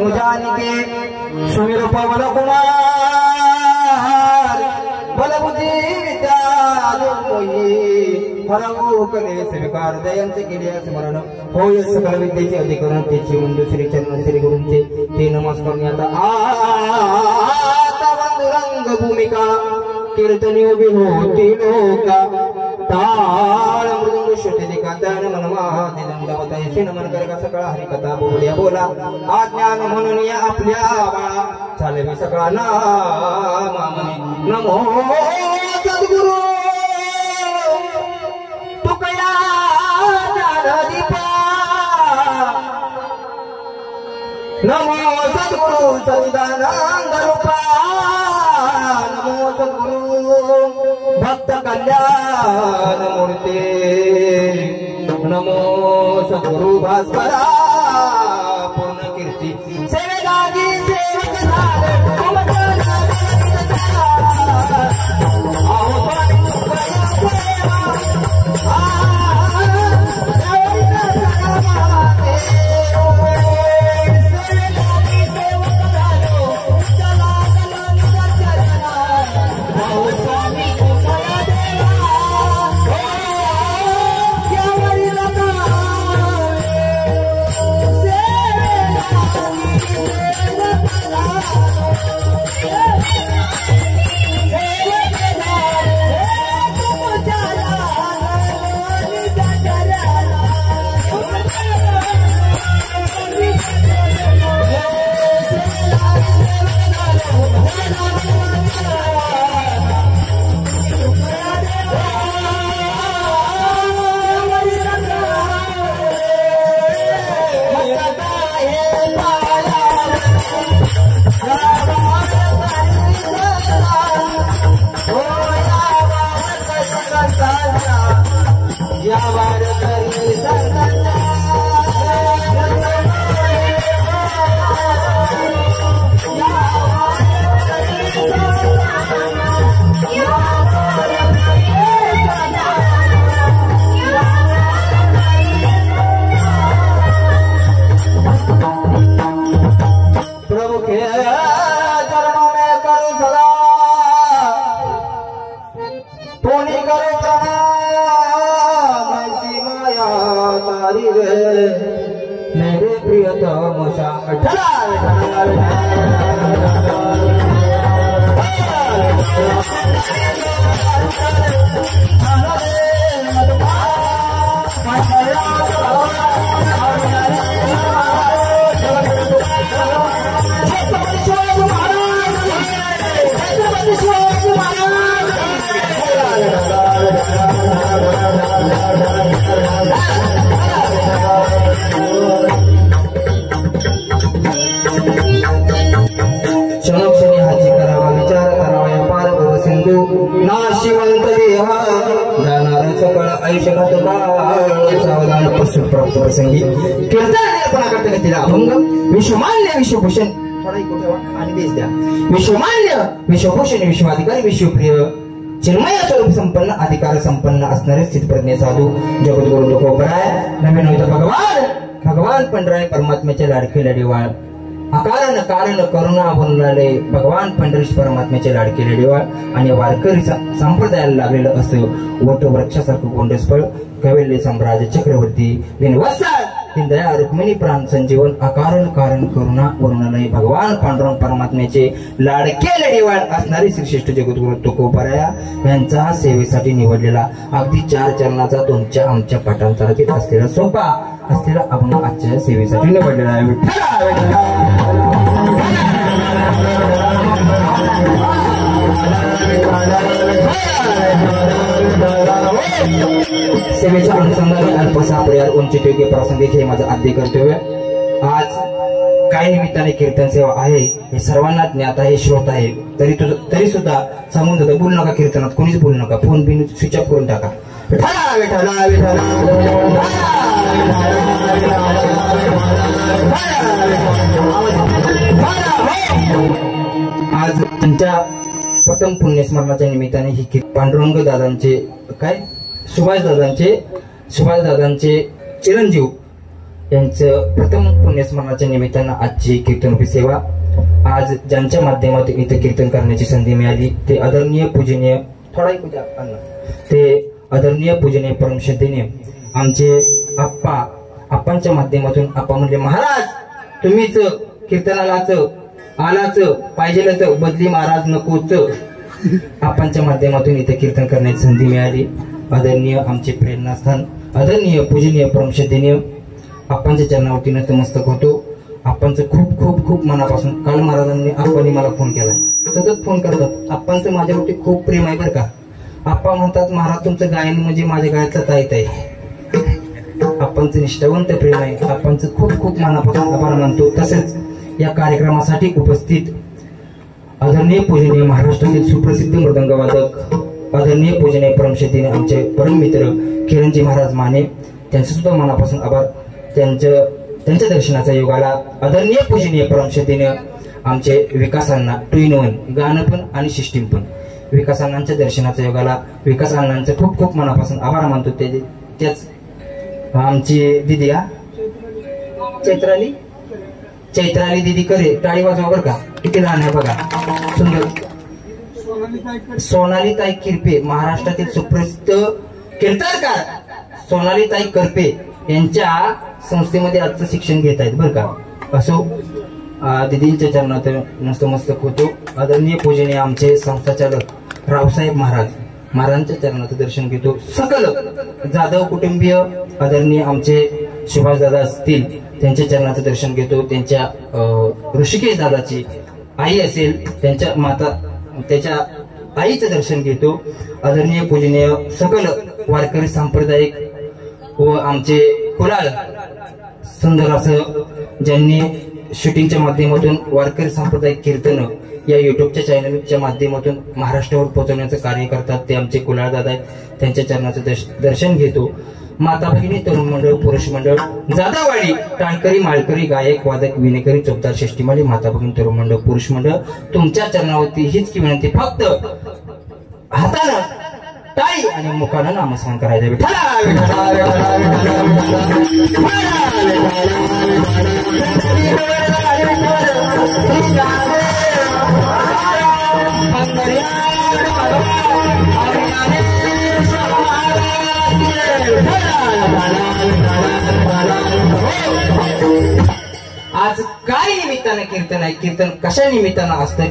अनुजानिके सुमिर पवन कुमार बलबुद्धी विद्या मोही हरवू कले स्वीकार दयांचे केले स्मरण होय सकल विद्येचे अधिकरण त्याची मुंड श्री चरण श्री गुरूंचे ते नमस्कार आता रंग भूमिका कीर्तनी उभी होती लोका ताळ मृदुंग श्रुती कांदान मनमाती दंडवतायशी नमन कर का सकाळ हरिकथा बोबड्या बोला आज्ञान म्हणून या आपल्या बाळा चालवी सकाळ नामामनी नमो सद्गुरु तुकया ज्ञानदीपा नमो सद्गुरु सच्चिदानंद रूपा नमो सद्गुरु भक्त कल्याण मूर्ते नमो सद्गुरु भास्करा पूर्ण कीर्ती सेवेदागी सेवक झाले मेरे प्रियतम श्याम नाशिवंत देहा जाणार सकळ आयुष्य सावधान पशु प्राप्त प्रसंगी कीर्तन निर्पणा करते तिला अभंग विश्वमान्य विश्वभूषण आणि देश द्या विश्वमान्य विश्वभूषण विश्वाधिकारी विश्वप्रिय चिन्मय स्वरूप संपन्न अधिकार संपन्न असणारे स्थितप्रज्ञ साधू जगद्गुरु तुकोबराय नवीन होता भगवान पंढराय परमात्म्याचे लाडके लढीवाळ अकारण कारण करुणा बनणारे भगवान पंढरीश परमात्म्याचे लाडके लढीवाळ आणि वारकरी संप्रदायाला लागलेलं असं वट वृक्षासारखं गोंडसफळ कवेले सम्राज चक्रवर्ती विनवत्सल दया रुक्मिणी प्राण संजीवन अकारण कारण करुणा वर्णनय भगवान पांडुरंग परमात्म्याचे लाडके लढीवाळ असणारे श्रीश्रेष्ठ जगद्गुरु तुकोबराया यांचा सेवेसाठी निवडलेला अगदी 4 चरणाचा तुमच्या आमच्या पाठांतरातील असलेला सोपा असलेला अभंग आजच्या सेवेसाठी निवडलेला आहे सेवेच्या अनुषंगाने अल्पसा पर्याय उंचित योग्य प्रासंगिक हे माझं आद्य कर्तव्य आज काही निमित्ताने कीर्तन सेवा आहे हे सर्वांना ज्ञात आहे श्रोत आहे तरी सुद्धा सांगून जातं बोलू नका कीर्तनात कोणीच बोलू नका फोन बिन स्विच ऑफ करून टाका आज त्यांच्या प्रथम पुण्यस्मरणाच्या निमित्ताने ही पांडुरंग दादांचे काय सुभाष दादांचे चिरंजीव यांचं प्रथम पुण्यस्मरणाच्या निमित्तानं आजची कीर्तनरूपी सेवा, आज ज्यांच्या माध्यमातून इथे कीर्तन करण्याची संधी मिळाली ते आदरणीय पूजनीय आदरणीय पूजनीय परमश्रद्धेने आमचे आप्पांच्या माध्यमातून आप्पा म्हणले, महाराज तुम्हीच कीर्तनालाच आलाच पाहिजेलच, बदली महाराज नकोच. आप्पांच्या माध्यमातून इथे कीर्तन करण्याची संधी मिळाली. आदरणीय आमचे प्रेरणास्थान आदरणीय पूजनीय परमश्रद्धेने आप्पांच्या चरणावरती नतमस्तक होतो. आप्पांचं खूप खूप खूप मनापासून काल महाराजांनी आप्पांनी मला फोन केला, सतत फोन करतात. आप्पांचं माझ्यावरती खूप प्रेम आहे बरं का. आप्पा म्हणतात, महाराज तुमचं गायन म्हणजे माझ्या गायतला ताईत आहे. आप्पांचं निष्ठावंत प्रेम आहे. आप्पांचं खूप खूप मनापासून आभार मानतो. तसेच या कार्यक्रमासाठी उपस्थित आदरणीय पूजनीय महाराष्ट्रातील सुप्रसिद्ध मृदंगवादक आदरणीय पूजनीय परमश्रद्धेने आमचे परम मित्र किरणजी महाराज माने, त्यांचे सुद्धा मनापासून आभार. त्यांच्या दर्शनाचा योगाला आदरणीय पूजनीय परमश्रद्धेने आमचे विकासांना 2 in 1 गाणं पण आणि सिस्टीम पण, विकासांनांच्या दर्शनाचा योगाला विकास अण्णांचं खूप खूप मनापासून आभार मानतो. त्याच आमची दिदी चैत्राली दिदी करे, टाळी वाजवा बरं का. किती लहान आहे बघा, सुंदर. सोनालीताई किरपे, महाराष्ट्रातील सुप्रसिद्ध कीर्तनकार सोनालीताई करपे यांच्या संस्थेमध्ये आजचं शिक्षण घेत आहेत बरं का. असो, दिदींच्या चरणात नतमस्तक होतो. आदरणीय पूजनीय आमचे संस्थाचालक रावसाहेब महाराजांच्या चरणाचं दर्शन घेतो. सकल जाधव कुटुंबीय आदरणीय आमचे सुभाष दादा असतील त्यांच्या चरणाचं दर्शन घेतो. त्यांच्या ऋषिकेश दादाची आई असेल त्याच्या आईचं दर्शन घेतो. आदरणीय पूजनीय सकल वारकरी सांप्रदायिक व आमचे कुलाल सुंदर असं ज्यांनी शूटिंगच्या माध्यमातून वारकरी सांप्रदायिक कीर्तन या युट्यूबच्या चॅनलच्या माध्यमातून महाराष्ट्रावर पोहोचवण्याचं कार्य करतात ते आमचे कुलाळ दादा आहेत. त्यांच्या चरणाचं दर्शन घेतो. माता भगिनी तरुण मंडळ पुरुष मंडळ जादावाडी टाळकरी माळकरी गायक वादक विनेकरी चौकदार षष्टीमाली माता भगिनी तरुण मंडळ पुरुष मंडळ तुमच्या चरणावरती हीच की विनंती, फक्त हातानं टाळी आणि मुखानं नामस्मरण करायचं. आज काय निमित्तानं कीर्तन आहे, कीर्तन कशा निमित्तानं असतं,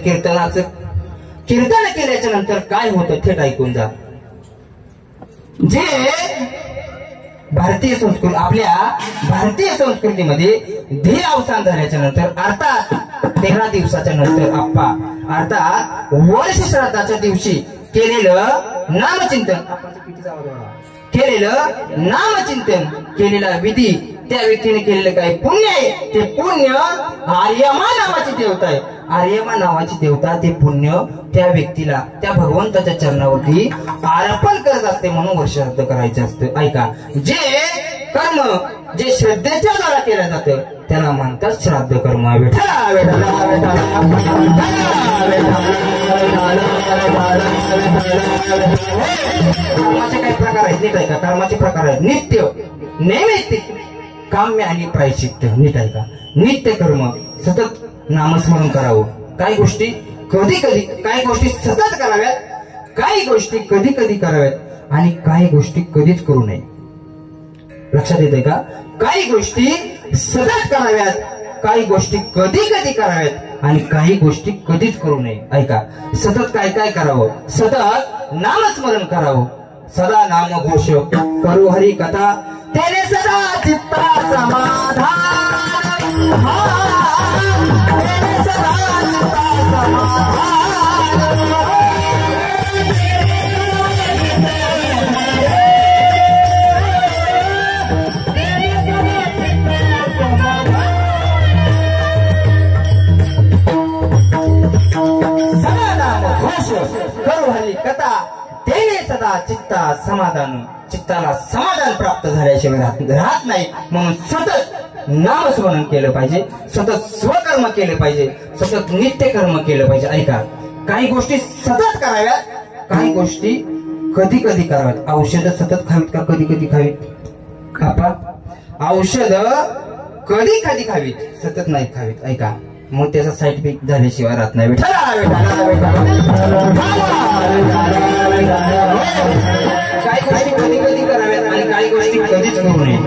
कीर्तन केल्याच्या नंतर काय होतं थेट ऐकून जा. जे आपल्या भारतीय संस्कृतीमध्ये धीर अवसान झाल्याच्या नंतर अर्थात 13 दिवसाच्या नंतर आप्पा अर्थात वर्ष श्राद्धाच्या दिवशी केलेलं नामचिंतन केलेला विधी, त्या व्यक्तीने केलेलं काय पुण्य आहे ते पुण्य आर्यमा नावाची देवता आहे. आर्यमा नावाची देवता ते पुण्य त्या व्यक्तीला त्या भगवंताच्या चरणावरती अर्पण करत असते, म्हणून वर्ष श्राद्ध करायचं असतं. ऐका, जे कर्म जे श्रद्धेच्या द्वारा केलं जातं त्याला म्हणतात श्राद्ध कर्म. कर्माचे काही प्रकार आहेत नीट ऐका. कर्माचे प्रकार आहेत नित्य, नैमित्तिक, काम्य आणि प्रायश्चित्त. नीट ऐका, नित्य कर्म सतत नामस्मरण करावं. काही गोष्टी काही गोष्टी सतत कराव्यात, काही गोष्टी कधी कधी कराव्यात आणि काही गोष्टी कधीच करू नये. लक्षात येते का? काही गोष्टी सतत कराव्यात, काही गोष्टी कधी कधी कराव्यात आणि काही गोष्टी कधीच करू नये. ऐका, सतत काय काय करावं? सतत नामस्मरण करावं, सदा नाम घोष करू हरी कथा, तेरे सदा चित्ता समाधान, तेरे सदा चित्ता समाधान. करू हरी कथा तेने सदा चित्ता समाधान. चित्ताला समाधान प्राप्त झाल्याशिवाय राहत नाही, म्हणून सतत नामस्मरण केलं पाहिजे, सतत स्वकर्म केले पाहिजे, सतत नित्य कर्म केलं पाहिजे. ऐका, काही गोष्टी सतत कराव्यात, काही गोष्टी कधी कधी कराव्यात. औषध सतत खावीत का कधी कधी खावीत? औषध कधी कधी खावीत, सतत नाही खावीत. ऐका, मग त्याचा साईड इफेक्ट झाल्याशिवाय राहत नाही. काही गोष्टी कधी कधी कराव्यात आणि काही गोष्टी कधीच करू नये.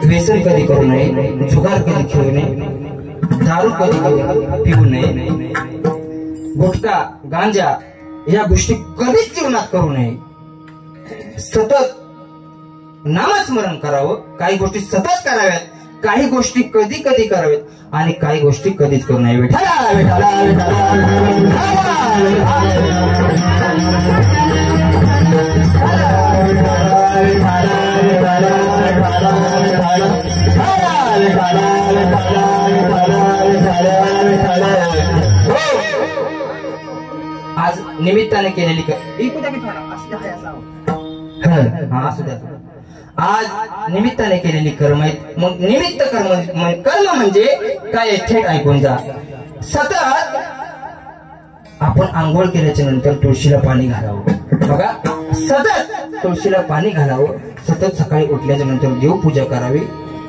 व्यसन कधी करू नये, जुगार कधी खेळू नये, दारू कधी पिऊ नये, गुटखा गांजा या गोष्टी कधीच जीवनात करू नये. सतत नामस्मरण करावं. काही गोष्टी सतत कराव्यात, काही गोष्टी कधी कधी कराव्यात आणि काही गोष्टी कधीच करू नये. विठ्ठला विठ्ठला आज निमित्ताने केलेली आज निमित्ताने केलेली कर्म आहेत. मग निमित्त कर्म म्हणजे काय थेट ऐकून जा. सतत आपण आंघोळ केल्याच्या नंतर तुळशीला पाणी घालावं. बघा, सतत तुळशीला पाणी घालावं. सतत सकाळी उठल्याच्या नंतर देवपूजा करावी.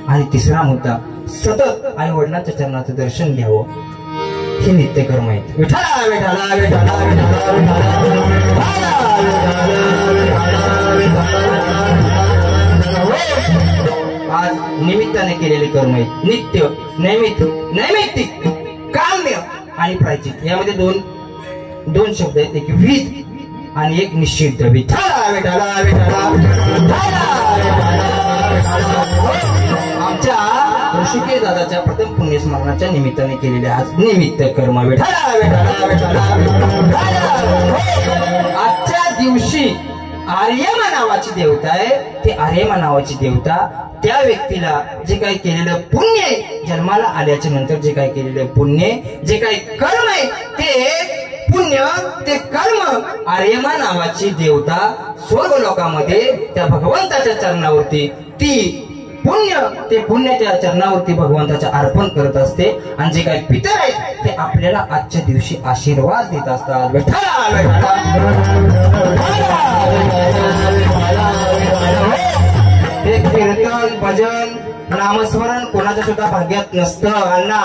आणि तिसरा मुद्दा, सतत आई वडिलांच्या चरणाचं दर्शन घ्यावं. हे नित्य कर्म आहेत. विठ्ठला विठ्ठला विठ्ठला आज निमित्ताने केलेले कर्म आहेत. नित्य, नैमित्तिक, काम्य आणि प्रायचित यामध्ये दोन शब्द आहेत. एक विध आणि एक निषिद्ध. विठ्ठला विठ्ठला विठ्ठला. आमच्या ऋषिकेश दादाच्या प्रथम पुण्यस्मरणाच्या निमित्ताने केलेले आज निमित्त कर्म. विठ्ठला विठ्ठला विठ्ठला. आजच्या दिवशी आर्यमा नावाची देवता आहे. ते आर्यमा नावाची देवता त्या व्यक्तीला जे काही केलेलं पुण्य आहे, जन्माला आल्याच्या नंतर जे काही केलेलं पुण्य, जे काही कर्म आहे, ते पुण्य, ते कर्म आर्यमा नावाची देवता स्वर्ग लोकामध्ये त्या भगवंताच्या चरणावरती ते पुण्य त्या चरणावरती भगवंताच्या अर्पण करत असते. आणि जे काही पितर आहेत ते आपल्याला आजच्या दिवशी आशीर्वाद देत असतात. हे कीर्तन, भजन, नामस्मरण कोणाच्या सुद्धा भाग्यात नसतं. अण्णा,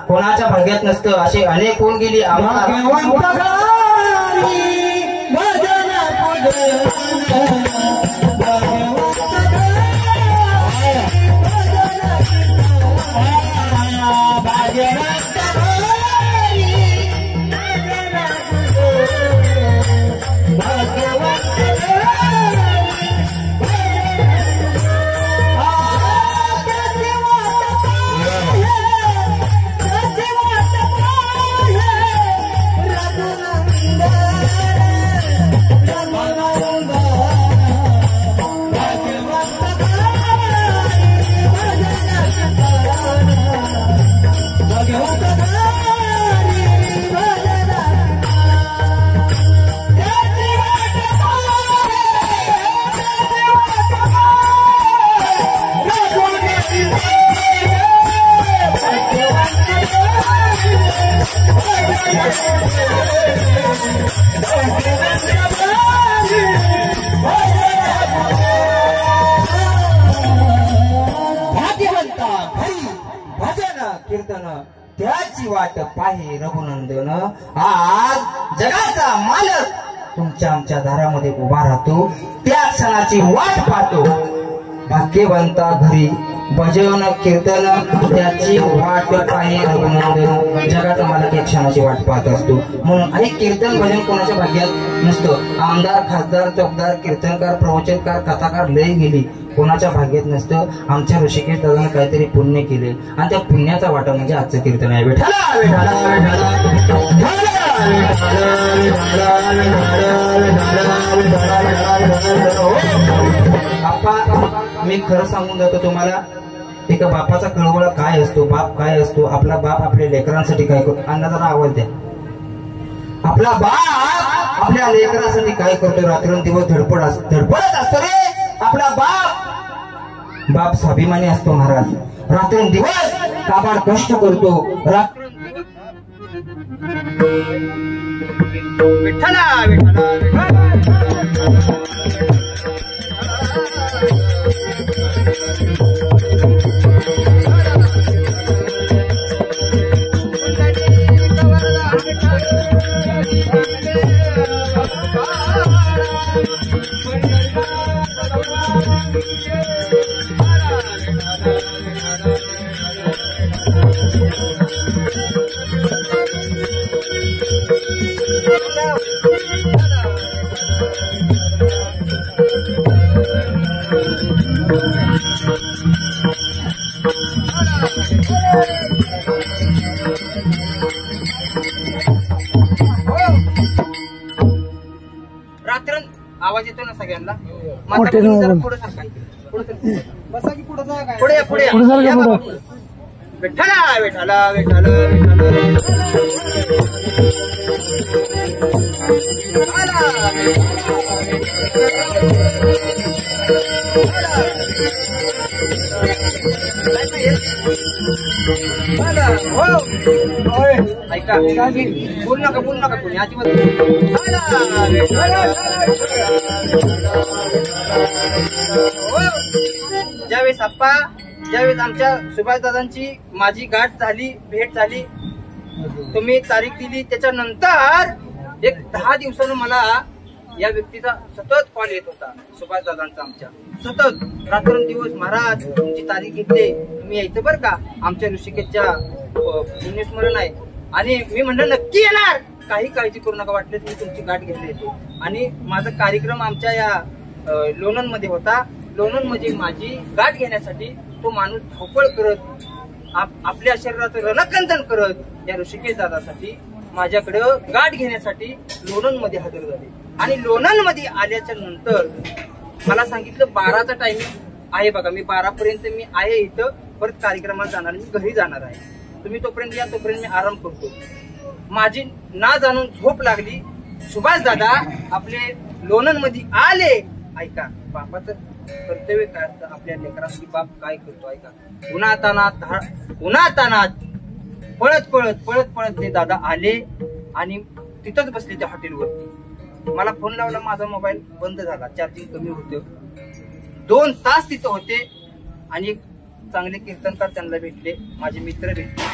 कोणाच्या भाग्यात नसतं. असे अनेक होऊन गेली. कीर्तन त्याची वाट पाहे रघुनंदन. आज जगाचा मालक तुमच्या आमच्या दारामध्ये उभा राहतो. त्या क्षणाची वाट पाहतो. भाग्यवंता घरी भजन कीर्तन त्याची वाट पाहे रघुनंदन. जगाचा मालक एक क्षणाची वाट पाहत असतो. म्हणून हे कीर्तन भजन कोणाच्या भाग्यात नसतं. आमदार, खासदार, चौकदार, कीर्तनकार, प्रवचनकार, कथाकार लय गेली, कोणाच्या भाग्यात नसतं. आमच्या ऋषिकेश दादाने काहीतरी पुण्य केले आणि त्या पुण्याचा वाटा म्हणजे आजचं कीर्तन आहे. बाप्पा, मी खरं सांगून जातो तुम्हाला, एका बापाचा कळवळा काय असतो, बाप काय असतो. आपला बाप आपल्या लेकरांसाठी काय करतो. अण्णा जरा आवाज द्या. आपला बाप आपल्या लेकरांसाठी काय करतो. रात्रंदिवस धडपडत असतो रे आपला बाप स्वाभिमानी असतो महाराज. रात्रंदिवस काबाड कष्ट करतो. विठ्ठला विठ्ठला रात्र आवाज येतो ना सगळ्यांना. पुढे सारखा बसा की पुढे जा. पुढे पुढे विठ्ठला विठ्ठला विठ्ठला ऐका बोल नका कोणी अजिबात. ज्यावेळेस आप्पा ज्यावेळेस आमच्या सुभाषदादांची माझी गाठ झाली, भेट झाली, तुम्ही तारीख दिली, त्याच्यानंतर एक 10 दिवसानं मला या व्यक्तीचा सतत कॉल येत होता. सुभाषदादांचा आमच्या सतत रात्रंदिवस, महाराज तुमची तारीख घेतली, तुम्ही यायचं बरं का, आमच्या ऋषिकेशच्या पुण्यस्मरण आहे. आणि मी म्हणलं नक्की येणार, काही काळजी करू नका, वाटलं तुम्ही तुमची गाठ घेतली येते. आणि माझा कार्यक्रम आमच्या या लोणंद मध्ये होता. लोणंद मध्ये माझी गाठ घेण्यासाठी तो माणूस धावपळ करत, आपल्या शरीराचं रणकंदन करत या ऋषिकेश दादासाठी माझ्याकडे गाठ घेण्यासाठी लोणंद मध्ये हजर झाले. आणि लोणंद मध्ये आल्याच्या नंतर मला सांगितलं 12चा टायमिंग आहे बघा, मी 12 पर्यंत मी आहे इथं, परत कार्यक्रमाला जाणार, मी घरी जाणार आहे, तुम्ही तोपर्यंत या, तोपर्यंत मी आराम करतो. माझी ना जाणून झोप लागली. सुभाष दादा आपले लोणंद मध्ये आले. ऐका, बापाचं कर्तव्य काय असतं आपल्या लेकरांची, बाप काय करतो ऐका. उन्हातानात पळत पळत पळत पळत ते दादा आले आणि तिथंच बसले त्या हॉटेलवरती. मला फोन लावला, माझा मोबाईल बंद झाला, चार्जिंग कमी होतं. 2 तास तिथं होते आणि एक चांगले कीर्तनकार त्यांना भेटले, माझे मित्र भेटले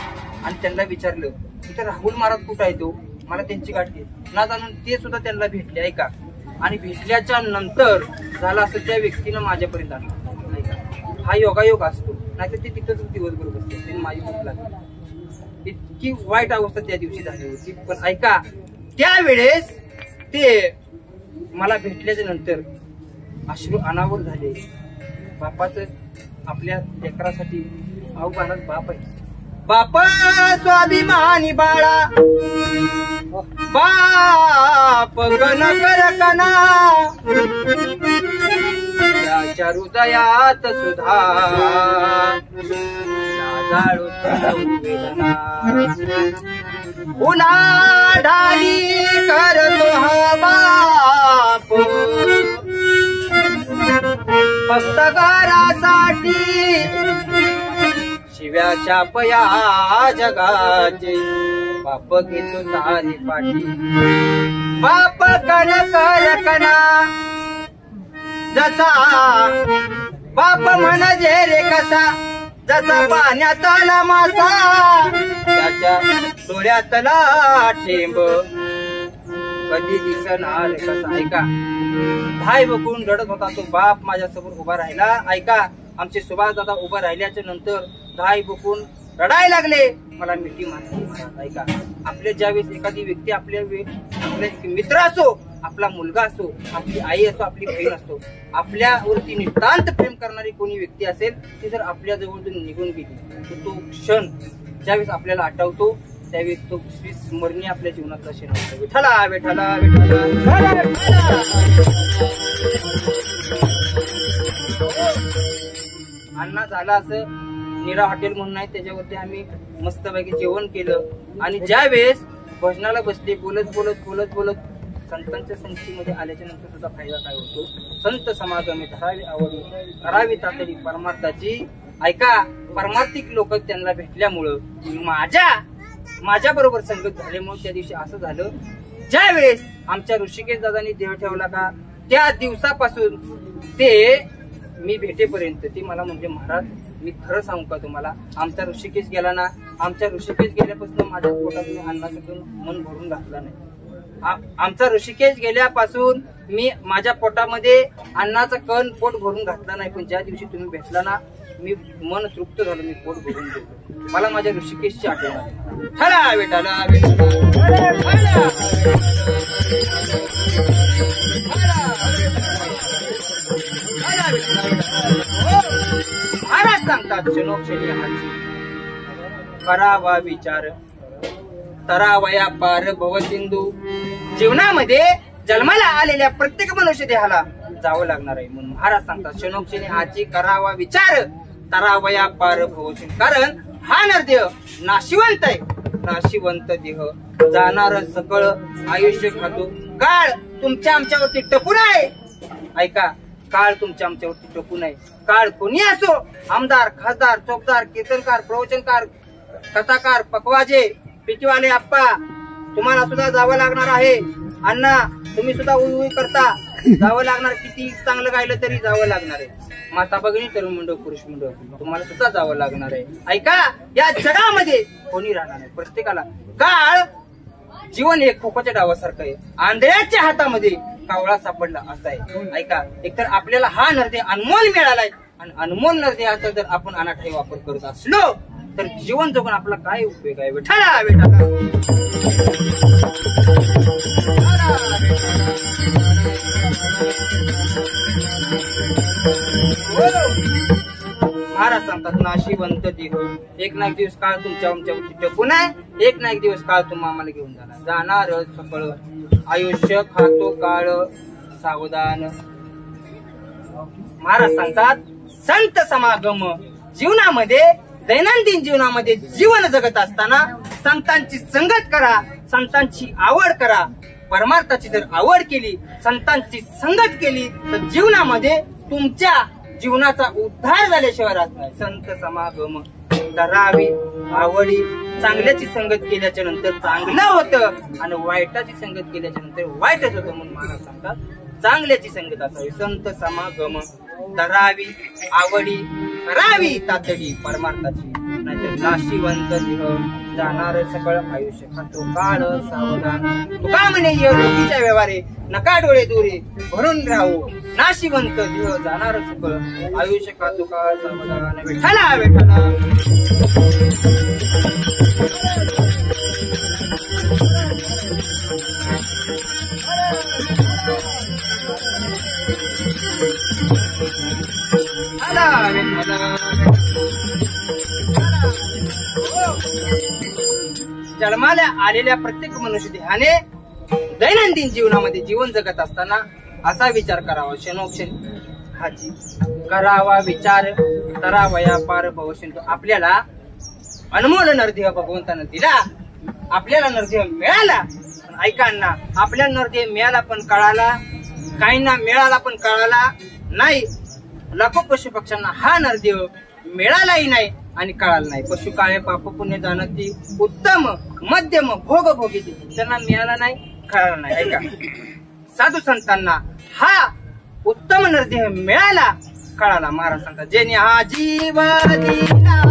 आणि त्यांना विचारलं तिथं राहुल महाराज कुठं आहे, तो मला त्यांची गाठ घे ना जाणून ते सुद्धा त्यांना भेटले. ऐका, आणि भेटल्याच्या नंतर झालं असं त्या व्यक्तीनं माझ्यापर्यंत आणलं. ऐका, हा योगायोग असतो, नाहीतर ते तिथंच दिवसभर बसते. त्यांनी माझी भूक लागली, इतकी वाईट अवस्था त्या दिवशी झाली होती. पण ऐका, त्यावेळेस ते मला भेटल्याच्या नंतर अश्रू अनावर झाले. बापाचं आपल्या लेकरासाठी, अहो महाराज बाप आहे, बाप स्वाभिमानी बाळा, बाप गण कर कना, त्याच्या हृदयात सुधा जाळू वेदना, उन्हा ढाली करतो हा बाप फक्त घरासाठी, शिव्याच्या पया जगाचे बाप घेतो सारी पाठी, बाप कण कर कणा, जसा बाप म्हणजे रे कसा, जसा पाण्यातला मासा, त्याच्या डोळ्यातला ठेंब कधी दिसणार कसा. ऐका, धाय बघून रडत होता तो बाप माझ्यासमोर उभा राहिला. ऐका, आमचे सुभाष दादा उभा राहिल्याच्या नंतर धाय बघून रडायला लागले, मला मिठी मारली. ऐका, आपल्या ज्यावेळेस एखादी व्यक्ती आपल्या मित्र असो, आपला मुलगा असो, आपली आई असो, आपली बहीण असतो, आपल्यावरती नितांत प्रेम करणारी कोणी व्यक्ती असेल, ती जर आपल्या जवळून निघून गेली तर तो क्षण ज्यावेळेस आपल्याला आठवतो, त्यावेळेस तो स्मरणीय आपल्या जीवनातला क्षण असतो. विठ्ठला विठ्ठला विठ्ठला. अण्णा झाला असं नीरा हॉटेल म्हणून आहे, त्याच्यावरती आम्ही मस्तपैकी जेवण केलं. आणि ज्यावेळेस भजनाला बसले, बोलत बोलत बोलत बोलत संतांच्या संगतीमध्ये आल्याच्या नंतर सुद्धा फायदा काय होतो, संत समागमे धरावी आवडी, करावी तातडी परमार्थाची. ऐका, परमार्थिक लोक त्यांना भेटल्यामुळं माझ्या बरोबर संगत झाल्यामुळे त्या दिवशी असं झालं. ज्या वेळेस आमच्या ऋषिकेश दादांनी देह ठेवला का, त्या दिवसापासून ते मी भेटेपर्यंत ते मला म्हणजे, महाराज मी खरं सांगू का तुम्हाला, आमचा ऋषिकेश गेला ना, आमच्या ऋषिकेश गेल्यापासून माझ्या पोटात अन्नाचं मन भरून घातला नाही. आमचा ऋषिकेश गेल्यापासून मी माझ्या पोटामध्ये अन्नाचा कण पोट भरून घातला नाही, पण ज्या दिवशी तुम्ही भेटला ना मी मन तृप्त झालं, मी पोट भरून गेलो. मला माझ्या ऋषिकेशची आठवण आली. ठळा बेटाला महाराज सांगतात जनोक्षणी हाची करावा विचार तरावया पार भव सिंधू. जीवनामध्ये जन्माला आलेल्या प्रत्येक मनुष्य देहाला जावं लागणार आहे, म्हणून महाराज सांगतात क्षणोक्षणी हाची करावा विचार तरावया पार भव सिंधू. कारण हा नरदेह नाशिवंत आहे, नाशिवंत देह जाणार सकळ आयुष्य खातो. काळ तुमच्या आमच्यावरती टपून आहे. ऐका, काळ तुमच्या आमच्यावरती टपून आहे. काळ कोणी असो, आमदार, खासदार, चौकदार, कीर्तनकार, प्रवचनकार, कथाकार, पकवाजे, पिचवाले आप्पा, तुम्हाला सुद्धा जावं लागणार आहे. अण्णा तुम्ही सुद्धा उई उई करता, जावं लागणार. किती चांगलं गायलं तरी जावं लागणार आहे. माता भगिनी, तरुण मंडळ, पुरुष मंडळ, तुम्हाला सुद्धा जावं लागणार आहे. ऐका, या जगामध्ये कोणी राहणार नाही. प्रत्येकाला काळ जीवन एक खोपाच्या डावासारखं आहे. आंधळ्याच्या हातामध्ये कावळा सापडला असा आहे. ऐका, एकतर आपल्याला हा नरदेह अनमोल मिळालाय आणि अनमोल नरदेहाचा जर आपण अनाठाई वापर करत असलो तर जीवन जगून आपला काय उपयोग आहे. विठाला विठाला महाराज सांगतात नाशिवंत देह एक ना एक दिवस काळ तुमच्या आमच्यावरती टपून आहे. एक ना एक दिवस काळ तुम्ही आम्हाला घेऊन जाणार सकळ आयुष्य खातो काळ सावधान. महाराज सांगतात संत समागम. जीवनामध्ये दैनंदिन जीवनामध्ये जीवन जगत असताना संतांची संगत करा, संतांची आवड करा. परमार्थाची जर आवड केली, संतांची संगत केली तर जीवनामध्ये तुमच्या जीवनाचा उद्धार झाल्याशिवाय राहत नाही. संत समागम करावी आवडी. चांगल्याची संगत केल्याच्या नंतर चांगलं होतं आणि वाईटाची संगत केल्याच्या नंतर वाईटच होतं. म्हणून महाराज सांगतात चांगल्याची संगत असावी. संत समागम करावी आवडी, करावी तातडी परमार्थाची, नाहीतर नाशिवंत देह जाणार सकळ आयुष्य खातो काळ सावधान. तुका म्हणे योगीच्या व्यवहारे नका डोळे दुरे भरून राहू. नाशिवंत देह जाणार सकळ आयुष्य खातो काळ सावधान. विठाला विठाला जन्माला आलेल्या प्रत्येक मनुष्य देहाने दैनंदिन जीवनामध्ये जीवन जगत असताना असा विचार करावा. क्षणोक्षण हाची करावा विचार करावया पार भव सिंधू. आपल्याला अनमोल नरदेह भगवंतानं दिला, आपल्याला नरदेह मिळाला. ऐका ना, आपल्या नरदेह मिळाला पण कळाला, काहींना मिळाला पण कळाला नाही. लाखो पशु पक्ष्यांना हा नरदेह मिळालाही नाही आणि कळाला नाही. पशु काळे पाप पुण्य जाणती उत्तम मध्यम भोग भोगी त्यांना मिळाला नाही, कळाला नाही. ऐका, साधू संतांना हा उत्तम नरदेह मिळाला, कळाला. महाराज सांगतात जेणे हा जीव दिला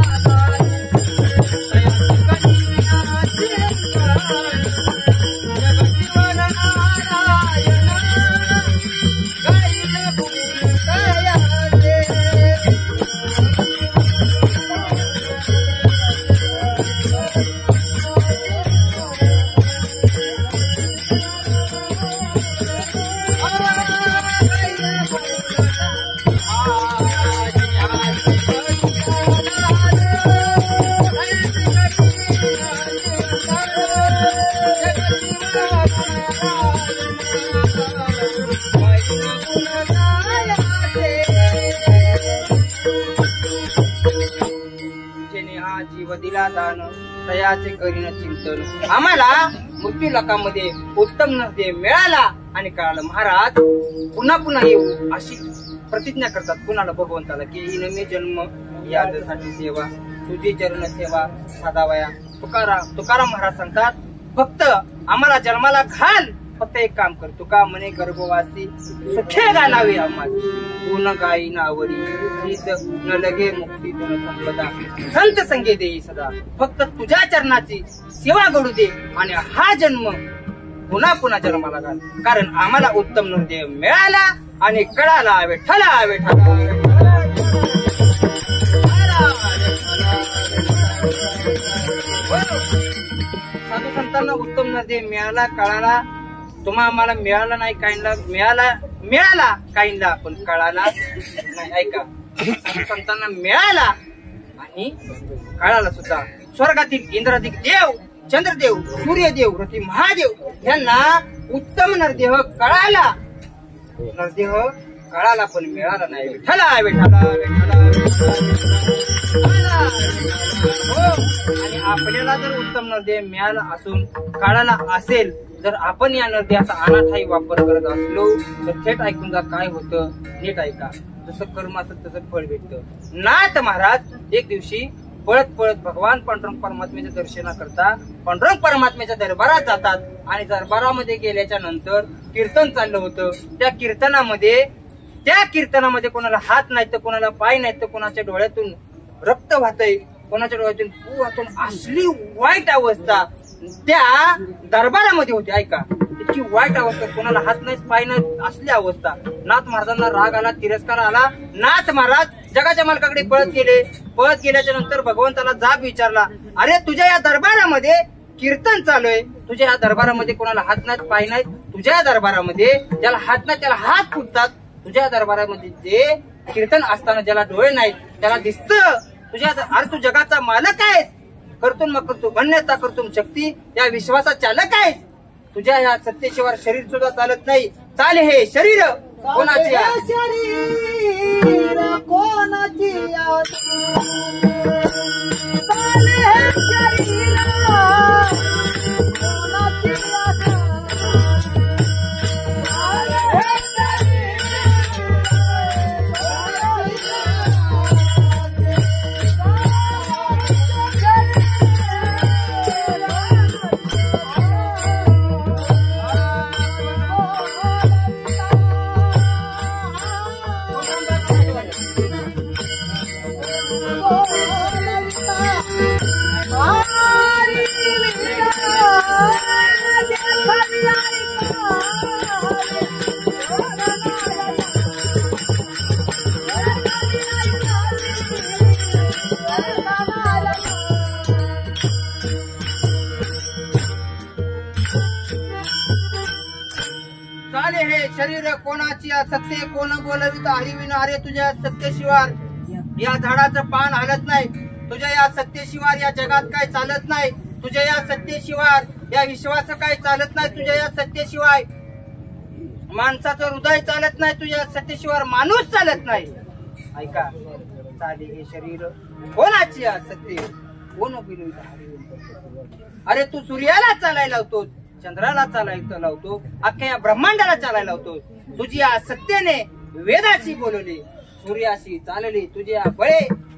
जीव दिला दान तयाचे करीन चिंतन. आम्हाला मृत्यू लोकांमध्ये उत्तम नरदेह मिळाला आणि कळालं. महाराज पुन्हा पुन्हा येऊ अशी प्रतिज्ञा करतात कुणाला भगवंताला की हिन जन्म यासाठी सेवा तुझी चरण सेवा साधावया. तुकाराम महाराज सांगतात फक्त आम्हाला जन्माला घाल, फक्त एक काम कर. तुका म्हणे गर्भवासी सुखे गाणावी आम्हाला गुण गाई नावडी हीच न लगे मुक्ती तुन संपदा. संत संगे देई सदा. फक्त तुझ्या चरणाची सेवा घडू दे आणि हा जन्म पुन्हा पुन्हा जन्माला घाल, कारण आम्हाला उत्तम नृदेव मिळाला आणि कळाला विठ्ठला विठ्ठला साधू संतांना उत्तम नृदेव मिळाला, कळाला. तुम्हा आम्हाला मिळाला नाही, काहींना मिळाला काहींना पण कळाला नाही. ऐका, साधू संतांना मिळाला आणि कळाला सुद्धा. स्वर्गातील इंद्राधिक देव, चंद्रदेव, सूर्यदेव, रती महादेव यांना उत्तम नरदेह कळाला, नरदेह कळाला पण मिळाला नाही. विठ्ठला विठ्ठला विठ्ठला. आणि आपल्याला जर उत्तम नरदेह मिळाला असून कळाला असेल, जर आपण या नरदेहाचा अनाठाई वापर करत असलो तर थेट ऐकून जा काय होतं. नीट ऐका. जसं कर्म असत तसं फळ भेटतं. नाथ महाराज एक दिवशी पळत पळत भगवान पांडुरंग परमात्म्याच्या दर्शनाकरता पांडुरंग परमात्म्याच्या दरबारात जातात. आणि दरबारामध्ये गेल्याच्या नंतर कीर्तन चाललं होतं. त्या कीर्तनामध्ये कोणाला हात नाही तर कोणाला पाय नाही तर कोणाच्या डोळ्यातून रक्त वाहतय, कोणाच्या डोळ्यातून पू वाहतून. असली वाईट अवस्था त्या दरबारामध्ये होती. ऐका, इतकी वाईट अवस्था, कोणाला हात नाही पाय नाही असली अवस्था. नाथ महाराजांना राग आला, तिरस्कार आला. नाथ महाराज जगाच्या मालकाकडे पळत गेले. पळत गेल्याच्या नंतर भगवंताला जाब विचारला, अरे तुझ्या या दरबारामध्ये कीर्तन चालू आहे, तुझ्या या दरबारामध्ये कोणाला हात नाहीत पाय नाहीत, तुझ्या दरबारामध्ये ज्याला हात नाही त्याला हात फुटतात, तुझ्या दरबारामध्ये जे कीर्तन असताना ज्याला डोळे नाहीत त्याला दिसतं. अरे तू जगाचा मालक आहेस, करतून मग करतो भन्यता करतून शक्ती, या विश्वासा चालक आहेस. तुझ्या या सत्तेशिवाय शरीर सुद्धा चालत नाही. चाले हे शरीर कोणाची शरीर कोणाची सत्य कोण बोलवित हरिविना. अरे तुझ्या सत्तेशिवाय या झाडाचं पान हलत नाही, तुझ्या या सत्तेशिवाय या जगात काय चालत नाही, तुझ्या या सत्तेशिवाय या विश्वाचं काय चालत नाही, तुझ्या या सत्तेशिवाय माणसाचं हृदय चालत नाही, तुझ्या सत्तेशिवाय माणूस चालत नाही. ऐका, चाले हे शरीर कोणाची सत्य कोण बोलवित हरिविना. अरे तू सूर्याला चालायला लावतोस, चंद्राला चालायला लावतो, अख्ख्या या ब्रह्मांडाला चालायला लावतो. तुझी या सत्तेने वेदाशी बोलवली, सूर्याशी चालली, तुझ्या बळे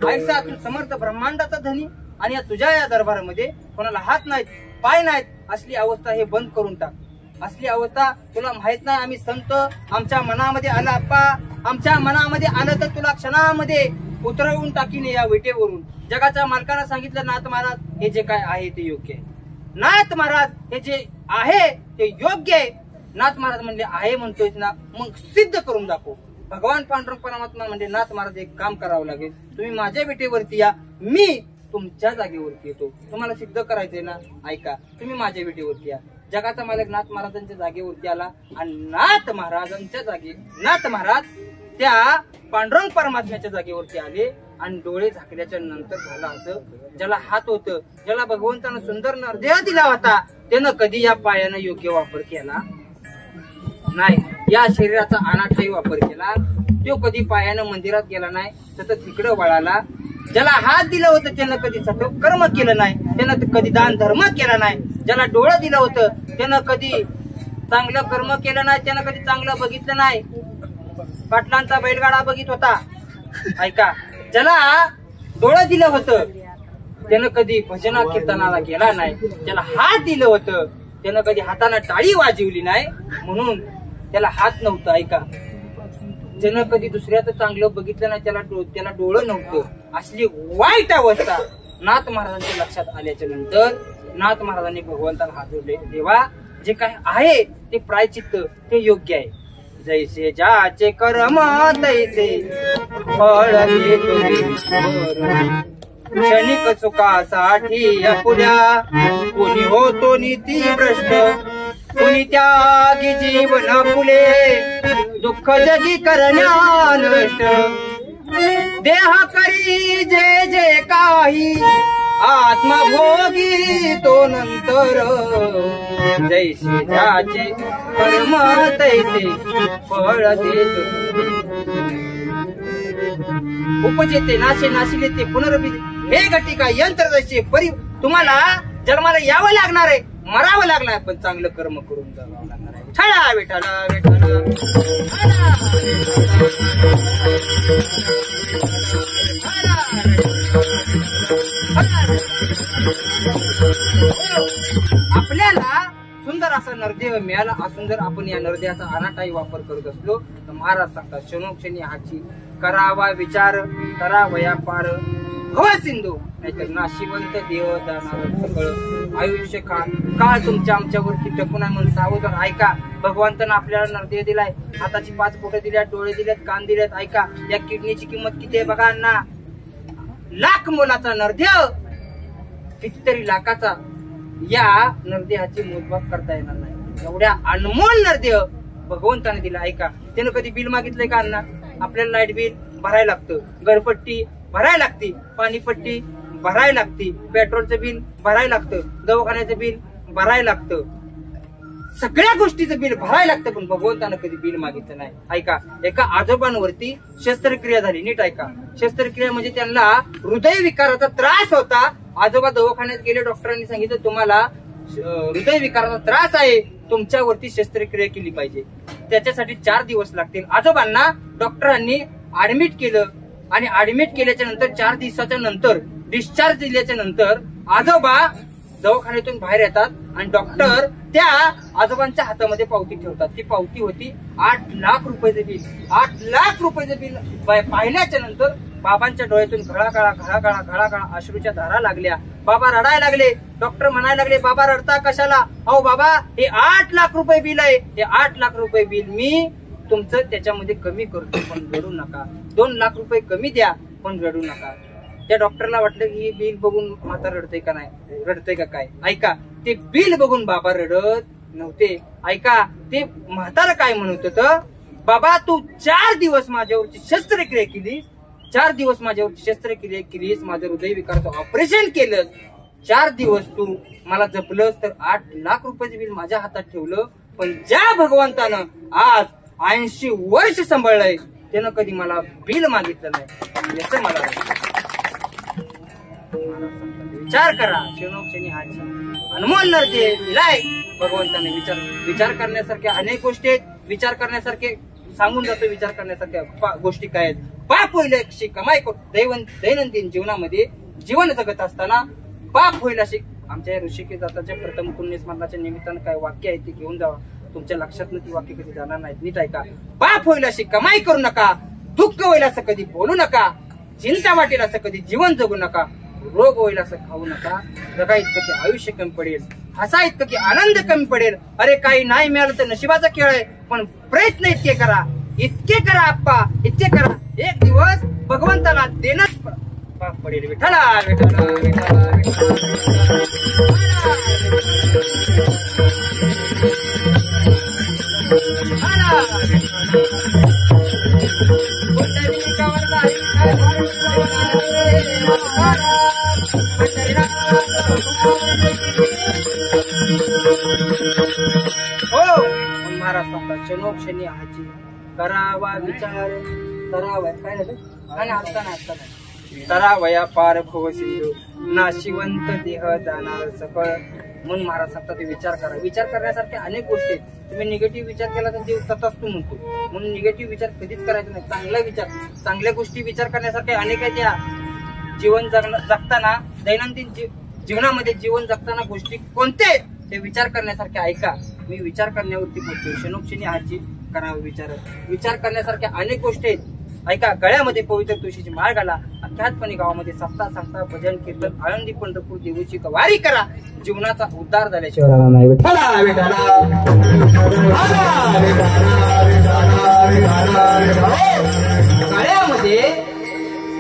ऐसा तू समर्थ ब्रह्मांडाचा धनी. आणि या तुझ्या या दरबारामध्ये कोणाला हात नाहीत पाय नाहीत असली अवस्था हे बंद करून टाक. असली अवस्था तुला माहित नाही. आम्ही संत आमच्या मनामध्ये आला अप्पा, आमच्या मनामध्ये आलं तर तुला क्षणामध्ये उतरवून टाकीन या विटेवरून. जगाच्या मालकाला सांगितलं, नाथ महाराज हे जे काय आहे ते योग्य आहे. नाथ महाराज हे जे आहे ते योग्य आहे. नाथ महाराज म्हणले आहे म्हणतोय ना, मग सिद्ध करून दाखव. भगवान पांडुरंग परमात्मा म्हणजे नाथ महाराज एक काम करावं लागेल, तुम्ही माझ्या विटेवरती या, मी तुमच्या जागेवरती येतो. तुम्हाला सिद्ध करायचंय ना, ऐका, तुम्ही माझ्या विटेवरती या. जगाचा मालक नाथ महाराजांच्या जागेवरती आला आणि नाथ महाराज त्या पांडुरंग परमात्म्याच्या जागेवरती आले. आणि डोळे झाकल्याच्या नंतर झालं असं, ज्याला हात होतं, ज्याला भगवंतानं सुंदर नरदेह दिला होता, त्यानं कधी या पायानं योग्य वापर केला नाही. या शरीराचा अनाठाई वापर केला. तो कधी पायानं मंदिरात गेला नाही, सतत इकडं वळाला. ज्याला हात दिलं होतं त्यानं कधी सतत कर्म केलं नाही, त्यानं कधी दान धर्म केला नाही. ज्याला डोळं दिलं होतं त्यानं कधी चांगलं कर्म केलं नाही, त्यानं कधी चांगलं बघितलं नाही. पाटलांचा बैलगाडा बघित होता. ऐका, ज्याला डोळं दिलं होतं त्यानं कधी भजना कीर्तनाला गेला नाही. ज्याला हात दिलं होतं त्यानं कधी हाताने टाळी वाजवली नाही, म्हणून त्याला हात नव्हतं. ऐका, ज्यानं कधी दुसऱ्याचं चांगलं बघितलं नाही त्याला डोळं नव्हतं. असली वाईट अवस्था नाथ महाराजांच्या लक्षात आल्याच्या नंतर नाथ महाराजांनी भगवंताला हात जोडले, देवा जे काय आहे ते प्रायचित्त ते योग्य आहे. जैसे ज्याचे कर्म तैसे फळ घेतो क्षणिक सुखासाठी अपुऱ्या कोणी होतो नीती भ्रष्ट कोणी त्यागी जीवन फुले दुःख जगी करण्या नष्ट देह करी जे जे काही आत्मा भोगी तो नंतर जैसे ज्याचे कर्म तैसे फळ देतो. उपजेते नाशे नाशिले ते पुनर्भी हे घटिका यंत्र जसे परी तुम्हाला जन्माला यावं लागणार आहे मरावं लागणार आहे पण चांगलं कर्म करून जावं लागणार आहे. विठ्ठला विठ्ठला विठ्ठला आपल्याला सुंदर असा नरदेह मिळाला असून जर आपण या नरदेहाचा अनाठाई वापर करत असलो तर महाराज सांगतात क्षणोक्षणी हाची करावा विचार करावया पार भव सिंधू नाहीतर नाशिवंत देह जाणार सगळं आयुष्य काळ तुमच्या आमच्यावरती टकून आहे म्हणून सावधान ऐका. भगवंतानं आपल्याला नरदेह दिलाय हाताची 5 बोटं दिल्यात डोळे दिलेत कान दिलेत. ऐका या किडनीची किंमत किती आहे बघा अण्णा. लाख मोलाचा नरदेह कितीतरी लाखाचा या नरदेहाची मोजमाप करता येणार नाही. एवढ्या अनमोल नरदेह भगवंताने दिला. ऐका त्यानं कधी बिल मागितलंय का अण्णा. आपल्याला लाईट बिल भरायला लागतं घरपट्टी भरायला लागते पाणीपट्टी भरायला लागते पेट्रोलचं बिल भरायला लागतं दवाखान्याचं बिल भरायला लागतं सगळ्या गोष्टीचं बिल भरायला लागतं पण भगवंतानं कधी बिल मागितलं नाही. ऐका एका आजोबांवरती शस्त्रक्रिया झाली. नीट ऐका शस्त्रक्रिया म्हणजे त्यांना हृदय विकाराचा त्रास होता. आजोबा दवाखान्यात गेले डॉक्टरांनी सांगितलं तुम्हाला हृदय विकाराचा त्रास आहे तुमच्यावरती शस्त्रक्रिया केली पाहिजे. त्याच्यासाठी 4 दिवस लागतील. आजोबांना डॉक्टरांनी ऍडमिट केलं आणि ऍडमिट केल्याच्या नंतर 4 दिवसाच्या नंतर डिस्चार्ज दिल्याच्या नंतर आजोबा दवाखान्यातून बाहेर येतात आणि डॉक्टर त्या आजोबांच्या हातामध्ये पावती ठेवतात. ती पावती होती 8 लाख रुपयाचं बिल. 8 लाख रुपयाचं बिल पाहिल्याच्या नंतर बाबांच्या डोळ्यातून घळाघळा अश्रूच्या धारा लागल्या. बाबा रडायला लागले. डॉक्टर म्हणायला लागले बाबा रडता कशाला. अहो बाबा हे 8 लाख रुपये बिल आहे. हे 8 लाख रुपये बिल मी तुमचं त्याच्यामध्ये कमी करतो पण रडू नका. 2 लाख रुपये कमी द्या पण रडू नका. त्या डॉक्टरला वाटलं की बिल बघून माता रडते का नाही रडते का काय. ऐका ते बिल बघून बाबा रडत नव्हते. ऐका ते म्हातारा काय म्हणत होतं बाबा तू 4 दिवस माझ्यावरची शस्त्रक्रिया केलीस 4 दिवस माझ्यावरची शस्त्रक्रिया केलीस माझं हृदय विकाराचं ऑपरेशन केलं 4 दिवस तू मला जपलंस तर 8 लाख रुपयाचं बिल माझ्या हातात ठेवलं पण ज्या भगवंतानं आज 80 वर्ष सांभाळलंय त्यानं कधी मला बिल मागितलं नाही. याचं मला विचार करा. क्षणोक्षणी हाची अनमोल नरदेह दिलाय भगवंताने. विचार करण्यासारख्या अनेक गोष्टी आहेत. विचार करण्यासारखे सांगून जातो विचार करण्यासारख्या गोष्टी काय आहेत. पाप होईल अशी कमाई करू दैनंदिन जीवनामध्ये जीवन जगत असताना पाप होईल अशी आमच्या ऋषिकेश दाताच्या प्रथम पुण्यस्मरणाच्या निमित्तानं काय वाक्य आहे ते घेऊन जावा. तुमच्या लक्षात ती वाक्य कधी जाणार नाहीत. नीट ऐका. पाप होईल अशी कमाई करू नका. दुःख होईल असं कधी बोलू नका. चिंता वाटेल असं कधी जीवन जगू नका. रोग होईल असं खाऊ नका. जगा इतकं की आयुष्य कमी पडेल हसा इतकं की आनंद कमी पडेल. अरे काही नाही मिळालं तर नशिबाचा खेळ आहे पण प्रयत्न इतके करा आप्पा इतके करा. एक दिवस भगवंताला देणंच पाप पडेल. विठ्ठला विठ्ठला विठ्ठला हो महाराज सांगतात क्षणोक्षणी हाची करावा विचार करावा काय झालं आणि असताना करावया पार भव सिंधू नाशिवंत देह जाणार सकळ. म्हणून महाराज सांगतात विचार करा. विचार करण्यासारख्या अनेक गोष्टी आहेत. तुम्ही निगेटिव्ह विचार केला तर देव तथास्तु म्हणतो. म्हणून निगेटिव्ह विचार कधीच करायचा नाही. चांगला विचार चांगल्या गोष्टी विचार करण्यासारख्या अनेक आहेत. त्या जीवन जगताना दैनंदिन जीवनामध्ये जीवन जगताना गोष्टी कोणते ते विचार करण्यासारखे. ऐका मी विचार करण्यावरती बोलतो. क्षणोक्षणी हाची करावा विचार. विचार करण्यासारख्या अनेक गोष्टी आहेत. ऐका, गळ्यामध्ये पवित्र तुळशीची माळ घाला, अख्यातपणे गावामध्ये सप्ताह सांगता, भजन कीर्तन, आळंदी पंढरपूर देवीची वारी करा. जीवनाचा उद्धार झाल्याशिवाय नाही. गळ्यामध्ये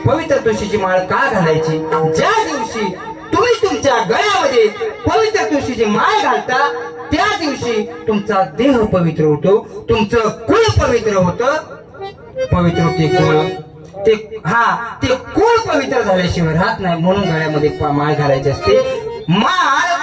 पवित्र तुळशीची माळ का घालायची? ज्या दिवशी तुम्ही तुमच्या गळ्यामध्ये पवित्र तुळशीची माळ घालता त्या दिवशी तुमचा देह पवित्र होतो, तुमचं कुळ पवित्र होतं. पवित्र होते कुळ, ते कुळ पवित्र झाल्याशिवाय राहत नाही. म्हणून गळ्यामध्ये माळ घालायची असते. माळ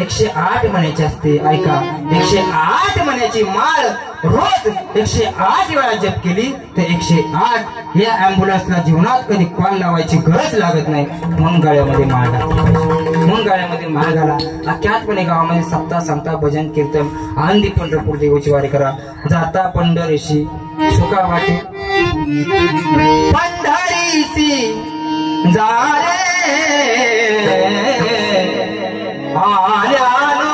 108 म्हणायची असते. ऐका, 108 म्हणायची माळ रोज 108 वेळा जप केली तर 108 या अँब्युलन्सला जीवनात कधी कॉल लावायची गरज लागत नाही. म्हणून गळ्यामध्ये माळ घाला, म्हणून गळ्यामध्ये माळ घाला. अख्यातपणे गावामध्ये सप्ताह सांगता, भजन कीर्तन, आळंदी पंढरपूर देवाची वारी करा. जाता पंढरीशी सुका वाटे पंढरीशी जारे आल्यानो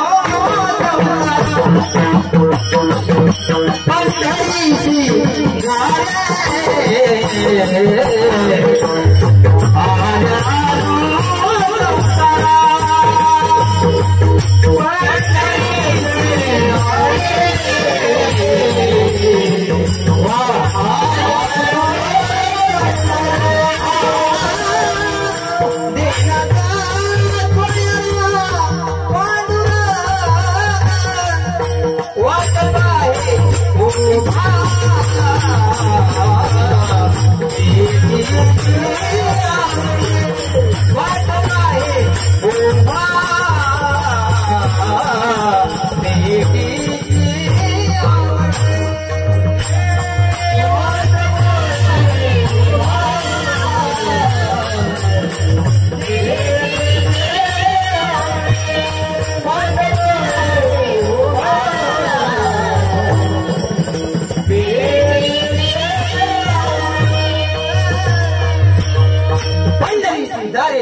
पंढरीशी जारे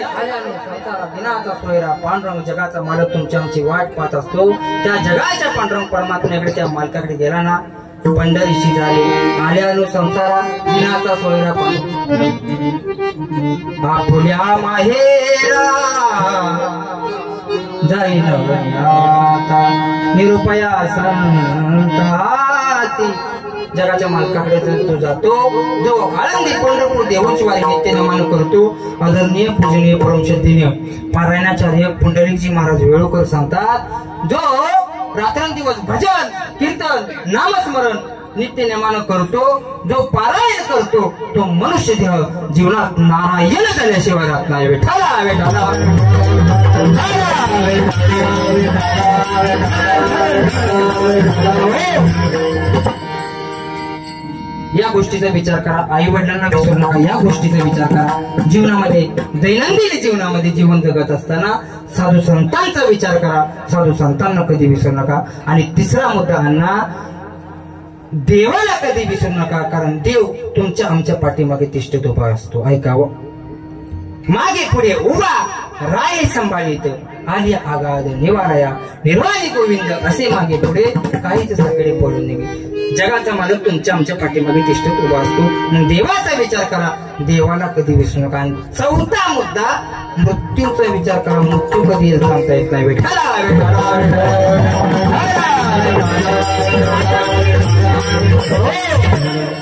दिनाचा सोयरा पांडुरंग जगाचा मालक तुमची आमची वाट पाहत असतो. त्या जगाच्या पांडुरंग परमात्म्याकडे, त्या मालकाकडे गेला ना, पंढरीशी झाले आल्यानो संसारा. दिनाचा सोयरा आपुल्या माहेरा जाई नवता निरुपया संताती. जगाच्या मालकाकडे तो जातो, जो आळंदी पंढरपूर देवाची वारी नित्याने मान करतो. आदरणीय पूजनीय परमश्रद्धेय पारायणाचार्य पुंडलिकजी महाराज वेळुकर सांगतात, जो रात्रंदिवस भजन कीर्तन नामस्मरण नित्यनेमानं करतो, जो पारायण करतो, तो मनुष्य देह जीवनात नारायण झाल्याशिवाय राहत नाही. या गोष्टीचा विचार करा. आई वडिलांना विसरू नका, या गोष्टीचा विचार करा. जीवनामध्ये दैनंदिन जीवनामध्ये जीवन जगत असताना साधू संतांचा विचार करा. साधू संतांना कधी विसरू नका. आणि तिसरा मुद्दा अण्णा, देवाला कधी विसरू नका, कारण देव तुमच्या आमच्या पाठीमागे तिष्ठत उभा असतो. ऐकावं, मागे पुढे उभा राय सांभाळीत आली आगाध निवारया निर्वाणी गोविंद. असे मागे पुढे काहीच साकडे पडून नये. जगाचा मालक तुमच्या आमच्या पाठीमागे तिष्ठत उभा असतो. मग देवाचा विचार करा, देवाला कधी विसरू नका. आणि चौथा मुद्दा, मृत्यूचा विचार करा. मृत्यू कधी येईल सांगता येत नाही.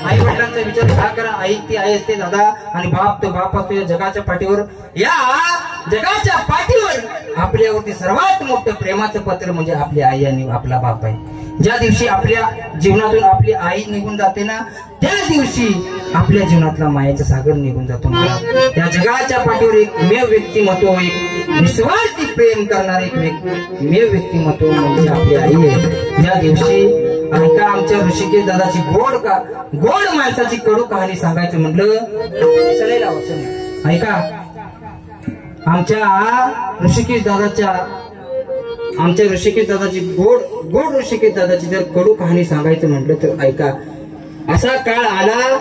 आई वडिलांचा विचार का करा. आई ती आई असते दादा, आणि बाप तो बाप असतो. या जगाच्या पाठीवर, या जगाच्या पाठीवर आपल्यावरती सर्वात मोठं प्रेमाचं पत्र म्हणजे आपली आई आणि आपला बाप आहे. ज्या दिवशी आपल्या जीवनातून आपली आई निघून जाते ना, त्या दिवशी आपल्या जीवनातला मायाचा सागर निघून जातो. या जगाच्या पाठीवर एकमेव व्यक्तिमत्व, एक निस्वार्थी प्रेम करणारे एकमेव व्यक्तिमत्व म्हणजे आपली आई आहे. ज्या दिवशी ऐका, आमच्या ऋषिकेश दादाची गोड माणसाची कडू कहाणी सांगायचं म्हटलं, ऐका, आमच्या ऋषिकेश दादाची गोड ऋषिकेश दादाची जर कडू कहाणी सांगायचं म्हटलं तर ऐका, असा काळ आला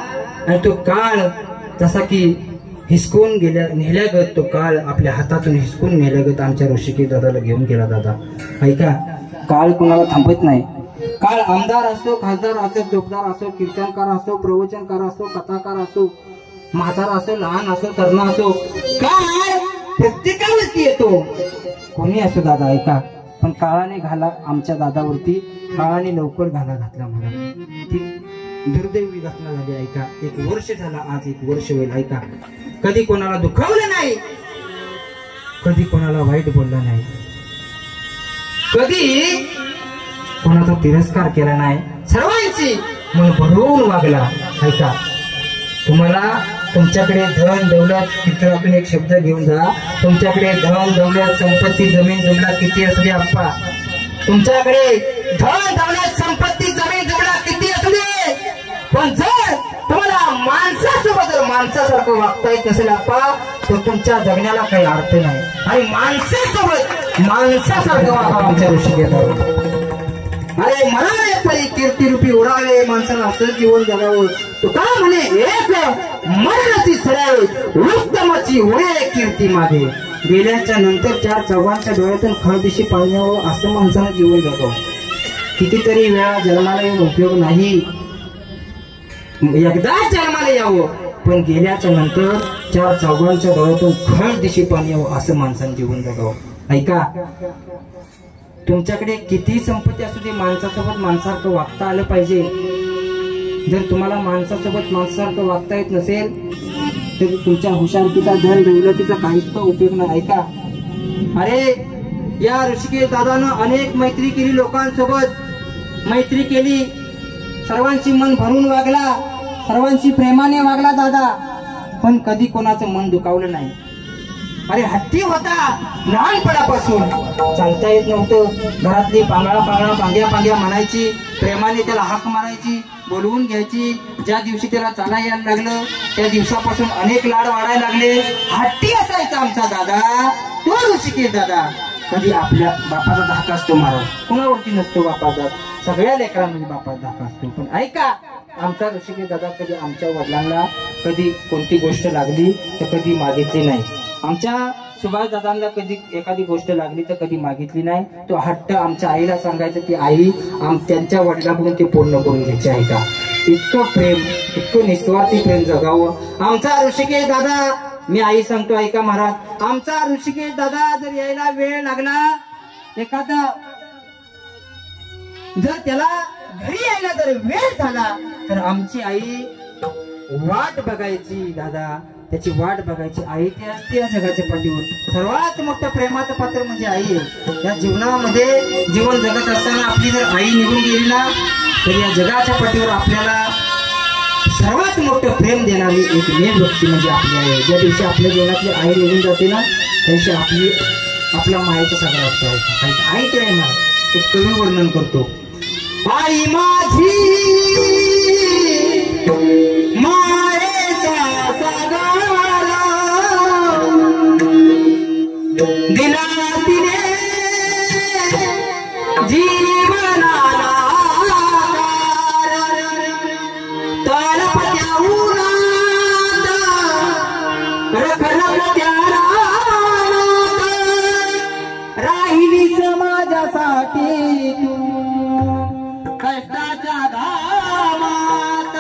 आणि तो काळ जसा की हिसकून नेल्यागत, तो काळ आपल्या हातातून हिसकून नेल्यागत आमच्या ऋषिकेश दादाला घेऊन गेला. दादा ऐका, काळ कुणाला थांबत नाही. काळ आमदार असो, खासदार असो, चोपदार असो, कीर्तनकार असो, प्रवचनकार असो, कथाकार असो, म्हातारा असो, लहान असो, तरुण असो, काळ प्रत्येकावरती येतो. कोणी असो दादा ऐका, पण काळाने घाला आमच्या दादावरती, काळाने लवकर घाला घातला मला. ती दुर्दैवी घटना झाली ऐका. 1 वर्ष झाला, आज 1 वर्ष होईल ऐका. कधी कोणाला दुखावलं नाही, कधी कोणाला वाईट बोललं नाही, कधी कोणाचा तिरस्कार केला नाही, सर्वांची मन भरून वागला ऐका. तुम्हाला तुमच्याकडे धन दौलत, चित्रातून एक शब्द घेऊन जा, तुमच्याकडे धन दौलत संपत्ती जमीन जुमला किती असू दे आप्पा, तुमच्याकडे धन दौलत संपत्ती जमीन जुमला किती असू दे, पण जर तुम्हाला माणसासोबत जर माणसासारखं वागता येत नसेल आप्पा, तर तुमच्या जगण्याला काही अर्थ नाही. आणि माणसासोबत माणसासारखं वागा आमच्या ऋषी घेतात. अरे मला परी कीर्ती रूपी उडावे, माणसाला असं जीवन जगावं. तो का म्हणे एक मरणाची सरळ उत्तमाची उडे कीर्ती मागे. गेल्याच्या नंतर 4 चौघांच्या डोळ्यातून खळदिशी पाळण्यावं असं माणसानं जीवन जगावं. कितीतरी वेळा जन्माला येऊन उपयोग नाही, एकदा जन्माला यावं, पण गेल्याच्या नंतर 4 चौघांच्या डोळ्यातून खळदिशी पाळण्यावं असं माणसानं जीवन जगावं. ऐका, तुमच्याकडे किती संपत्ती असू दे, माणसासोबत माणसासारखं वागता आलं पाहिजे. जर तुम्हाला माणसासोबत माणसासारखं वागता येत नसेल तर तुमच्या हुशारकीचा, धन दौलतीचा काहीच उपयोग नाही ऐका. अरे या ऋषिकेश दादानं अनेक मैत्री केली, लोकांसोबत मैत्री केली, सर्वांची मन भरून वागला, सर्वांची प्रेमाने वागला दादा, पण कधी कोणाचं मन दुखावलं नाही. अरे हट्टी होता, लहानपणापासून चालता येत नव्हतं, घरातली पांग्या पांग्या म्हणायची, प्रेमाने त्याला हाक मारायची, बोलवून घ्यायची. ज्या दिवशी त्याला चाला यायला लागलं त्या दिवसापासून अनेक लाड वाढायला लागले. हट्टी असायचा आमचा दादा, तो ऋषिकेश दादा. कधी आपल्या बापाचा धाका असतो महाराज, कोणावरती नसतो बापाचा, सगळ्या लेकरांमध्ये बापाचा धाका असतो. पण ऐका, आमचा ऋषिकेश दादा कधी आमच्या वडिलांना कधी कोणती गोष्ट लागली तर कधी मागितली नाही. आमच्या सुभाष दादांना कधी एखादी गोष्ट लागली तर कधी मागितली नाही. तो हट्ट आमच्या आईला सांगायचं की आई त्यांच्या वडिलांकडून ते पूर्ण करून घ्यायचे. ऐका, इतकं प्रेम, इतकं निस्वार्थी प्रेम जगावं आमचा ऋषिकेश दादा. मी आई सांगतो ऐका महाराज, आमचा ऋषिकेश दादा जर यायला वेळ लागला, एखादा जर त्याला घरी यायला जर वेळ झाला तर आमची आई वाट बघायची दादा, त्याची वाट बघायची. आई ती असते या जगाच्या पाठीवर. सर्वात मोठं प्रेमाचं पात्र म्हणजे आई आहे. या जीवनामध्ये जीवन जगत असताना आपली जर आई निघून गेली ना, तर या जगाच्या पाठीवर आपल्याला सर्वात मोठं प्रेम देणारी एकमेव व्यक्ती म्हणजे आपली आई. ज्या दिवशी आपल्या जीवनातली आई निघून जाते ना, त्या दिवशी आपला मायेचा सगळा असतो. आई काय ना, ते कमी वर्णन करतो. आई माझी मायेचा सागरा दिला तिने जीवनाला तळपत्या उन्हात रखरखत्या रानात राहिली समाजासाठी तू कष्टाच्या धामात.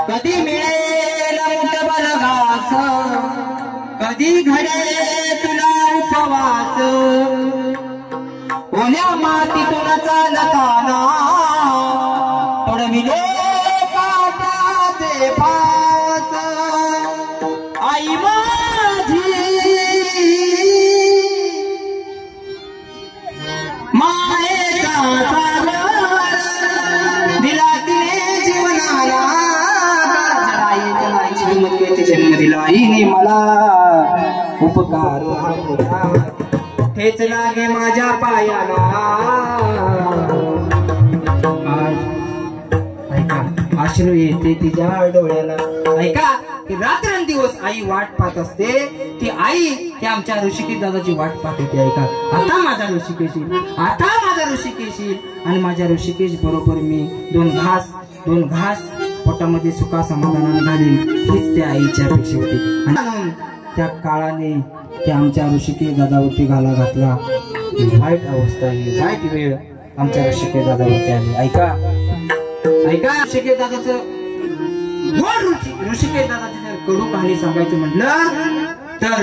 कधी मिळेल मुठभर घास, कधी घडे तुला उपवास, ओल्या मातीतून चालताना तोडविले काट्याचे फास. आई माझी मायेचा दिला तिने जीवनाला, जन्म दिला आईने मला, उपकार हा मोठा ठेच लागे माझ्या पायाला. ऐका, अश्रू येते तिच्या डोळ्याला. ऐका, रात्रंदिवस आई वाट पाहत असते. ती आई ती आमच्या ऋषिकेश दादाची वाट पाहत होती. ऐका, आता माझा ऋषिकेश येईल, आता माझा ऋषिकेश येईल, आणि माझ्या ऋषिकेश बरोबर मी दोन घास पोटामध्ये सुखा समाधानाने घालीन, हीच त्या आईची अपेक्षा होती. आणि त्या काळाने त्या आमच्या ऋषिकेश दादावरती घाला घातला. वाईट अवस्था, ही वाईट वेळ आमच्या ऋषिकेश दादावरती आली. ऐका ऐका ऋषिकेश दादाचं गोड ऋषिकेश दादाची जर कडू कहाणी सांगायचं म्हटलं तर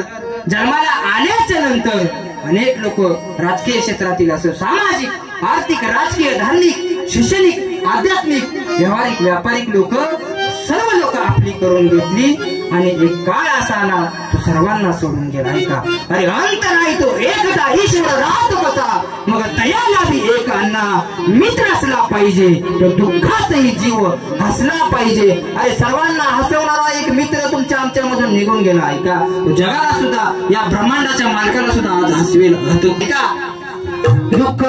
जन्माला आल्याच्या नंतर अनेक लोक राजकीय क्षेत्रातील असो, सामाजिक, आर्थिक, राजकीय, धार्मिक, शैक्षणिक, आध्यात्मिक, व्यावहारिक, व्यापारिक लोक सर्व लोक आपली करून घेतली आणि एक काळ असा आला तो सर्वांना सोडून गेला. ऐका अरे अंत नाही तो एकदा ईश्वर राहतो कसा, मग तयाला भी एक अन्ना मित्र असला पाहिजे, तो दुःखातही जीव हसला पाहिजे. अरे सर्वांना हसवणारा एक मित्र तुमच्या आमच्यामधून निघून गेला. ऐका तो जगाला सुद्धा, या ब्रह्मांडाच्या मालकाला सुद्धा आज हसवेल. ऐका दुःख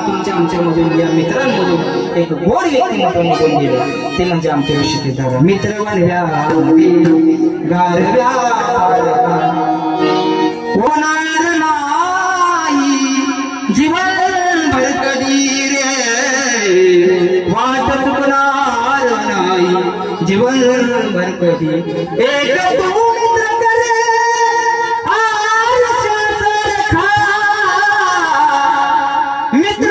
तुमच्या आमच्यामधून, या मित्रांमधून एक गोड व्यक्तिमत्व निघून गेले, ते म्हणजे आमचे ऋषिकेश दादा. मित्र बनव्या गारव्या होणार नाही जीवन भर कधी रे, वाट चुकणार नाही जीवन भर कधी. एक तू मित्र करे मित्र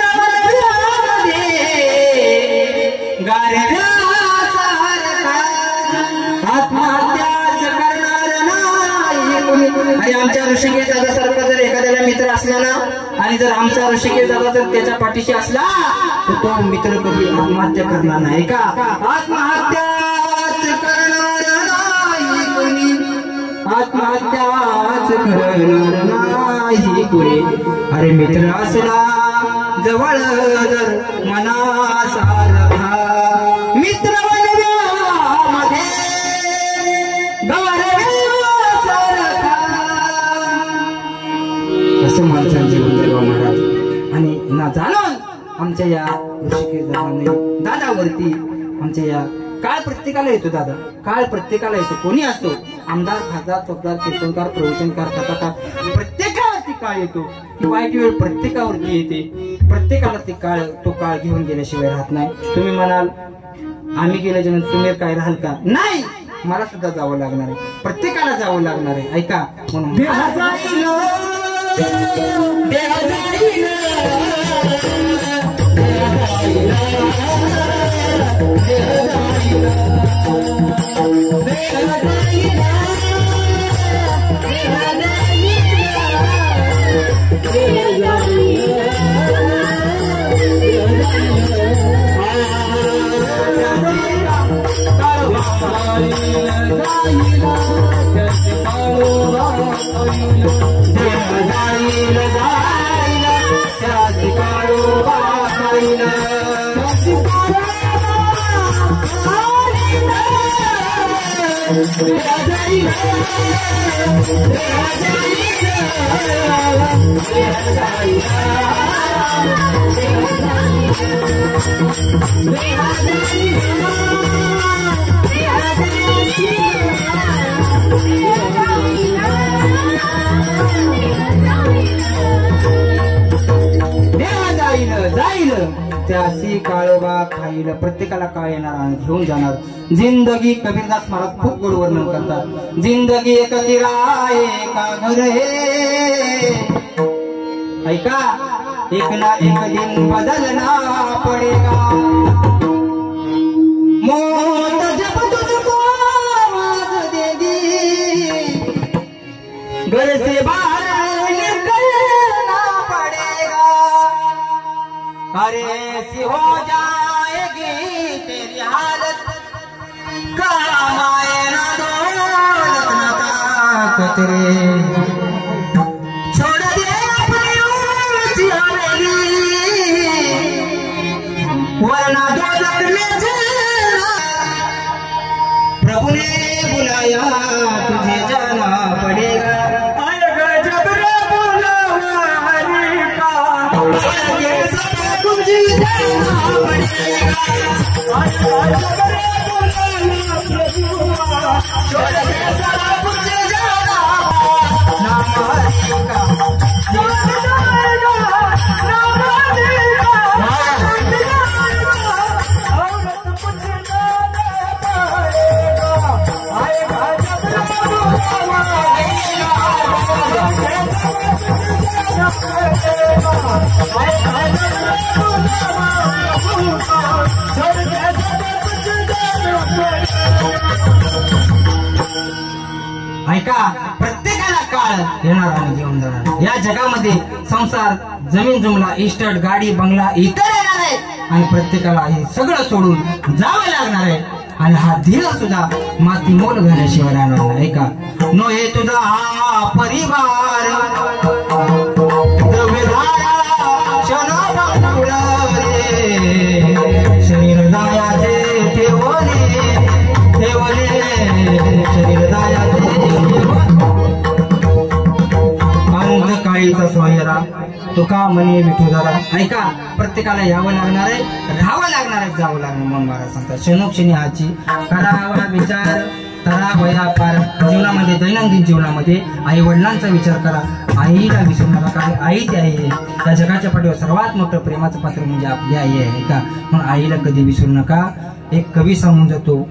आत्महत्याच करणार नाही. आणि आमच्या ऋषिकेश दादा सारखा जर एखाद्याला मित्र असला ना, आणि जर आमचा ऋषिकेश दादा जर त्याच्या पाठीशी असला तर तो मित्र कधी आत्महत्या करणार नाही. का आत्महत्याच करणार नाही कोणी, आत्महत्याच करणार नाही कोणी. अरे मित्र असला जवळ जर मनासारखा, मित्र मध्ये असं माणसांचे जीवन जगवा महाराज. आणि ना जाणून आमच्या या ऋषिकेश दादावरती आमच्या या काळ प्रत्येकाला येतो. दादा काळ प्रत्येकाला येतो, कोणी असतो, आमदार, खासदार, चौकदार, कीर्तनकार, प्रवचनकार, कथाकार, प्रत्येकावरती काळ येतो. ही वाईट वेळ प्रत्येकावरती येते. प्रत्येकाला ती काळ, तो काळ घेऊन गेल्याशिवाय राहत नाही. तुम्ही म्हणाल आम्ही गेल्याच्यानंतर तुम्ही काय राहाल का? नाही, मला सुद्धा जावं लागणार आहे, प्रत्येकाला जावं लागणार आहे. ऐका म्हणून त्यासी काळोबा खाईल, प्रत्येकाला काळ येणार आणि घेऊन जाणार. जिंदगी कबीरदास महाराज खूप गोड वर्णन करतात. जिंदगी एक किराए का घर है, ऐका एक ना एक दिन बदलना पडेगा. मौत जब तुझको आवाज देगी, घर से बाहर निकलना पड़ेगा. अरे ऐसी हो जाएगी तेरी हालत, काम आए ना दौलत ना ताकत रे. छोड़ दे अपनी ऊंची हवेली, वरना दोजख में जलना. प्रभु ने बुलाया तुझे जाना पड़ेगा. आएगा जब रे बुलावा हरि का, तुझे जाना पड़ेगा. आएगा जब रे बुलावा प्रभु का, छोड़ दे सारा कुछ जाना नाम हरि का. नाम हरि का, नाम हरि का, औरत कुछ जाना पड़ेगा. आएगा जब रे बुलावा ऐका, प्रत्येकाला काळ येणार आणि घेऊन जाणार. या जगामध्ये संसार, जमीन जुमला, इस्टेट, गाडी, बंगला इतर येणार आहे आणि प्रत्येकाला हे सगळं सोडून जावं लागणार आहे. आणि हा धीर सुद्धा माती मोल घाल्याशिवाय राहणार नाही. ऐका, नो हे तुझा हा परिवार शरीर जायाचे ठेवले शरीर जायाचे अंतकाळीचा सोयरा तुका म्हणे विठुदारा. ऐका, प्रत्येकाला यावं लागणार आहे, राहावं लागणार आहे, जावं लागणार. म्हणून महाराज सांगतात, क्षणोक्षणी हाची करावा विचार करावया पार. जीवनामध्ये, दैनंदिन जीवनामध्ये आई वडिलांचा विचार करा, आईला विसरू नका. कारण आई ती आई आहे. त्या जगाच्या पाठीवर सर्वात मोठं प्रेमाचं पात्र म्हणजे आपली आई आहे. ऐका, म्हणून आईला कधी विसरू नका. एक कवी सांगून जातो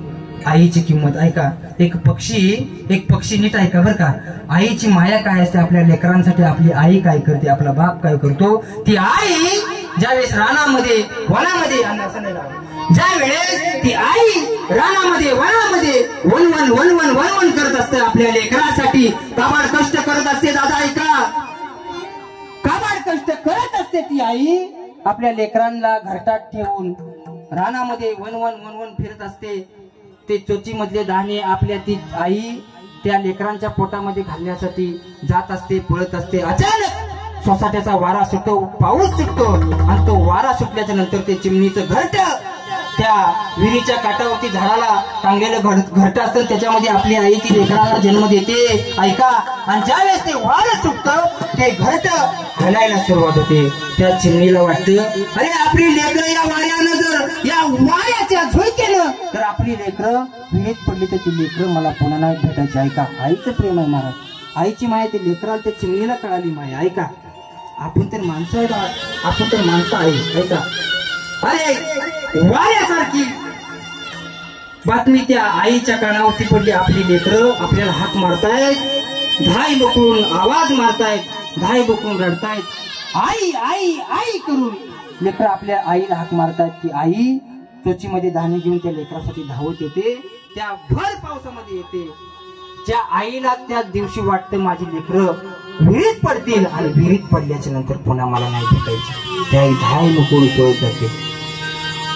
आईची किंमत. ऐका, एक पक्षी नीट ऐका बरं का. आईची माया काय असते आपल्या लेकरांसाठी, आपली आई काय करते, आपला बाप काय करतो. ती आई ज्यावेळेस रानामध्ये वनामध्ये, ज्या वेळेस ती आई रानामध्ये वनामध्ये वनवन करत असते आपल्या लेकरांसाठी, काबाड कष्ट करत असते. दादा ऐका, काबाड कष्ट करत असते ती आई आपल्या लेकरांना घरटात ठेवून रानामध्ये वनवन फिरत असते. ते चोची मधले दाणे आपल्या ती आई त्या लेकरांच्या पोटामध्ये घालण्यासाठी जात असते, पळत असते. अचानक सोसाट्याचा वारा सुटतो, पाऊस सुटतो आणि तो वारा सुटल्याच्या नंतर ते चिमणीचं घरट त्या विहिरीच्या काठावरती झाडाला टांगलेलं घरट असतं, त्याच्यामध्ये आपली आई ती लेकराला जन्म देते. ऐका, आणि ज्यावेळेस ते वारं सुटतं ते घरट हलायला सुरुवात होते. त्या चिमणीला वाटतं, अरे आपली लेकरं या वाऱ्यानं जर या वाऱ्याच्या झोईकेनं तर आपली लेकरं विहिरीत पडली तर ती लेकरं मला पुन्हा नाही भेटायची. ऐका, आईचं प्रेम आहे महाराज, आईची माया ते लेकराला त्या चिमणीला कळाली माया. ऐका, आपण तर माणसं आहे. ऐका, अरे वाऱ्यासारखी बातमी त्या आईच्या कानावरती पडली. आपली लेकरं आपल्याला हाक मारतायत, धाय बकळून आवाज मारतायत, धाय बकळून रडतायत, आई आई आई करून लेकर आपल्या आईला हाक मारतायत. ती आई चोचीमध्ये धान्य घेऊन त्या लेकरासाठी धावत येते, त्या भर पावसामध्ये येते. ज्या आईला त्या दिवशी वाटतं माझी लेकरं विहिरीत पडतील आणि विहिरीत पडल्याच्या नंतर पुन्हा मला नाही भेटायची, त्या धाय बकळून पळत जाते.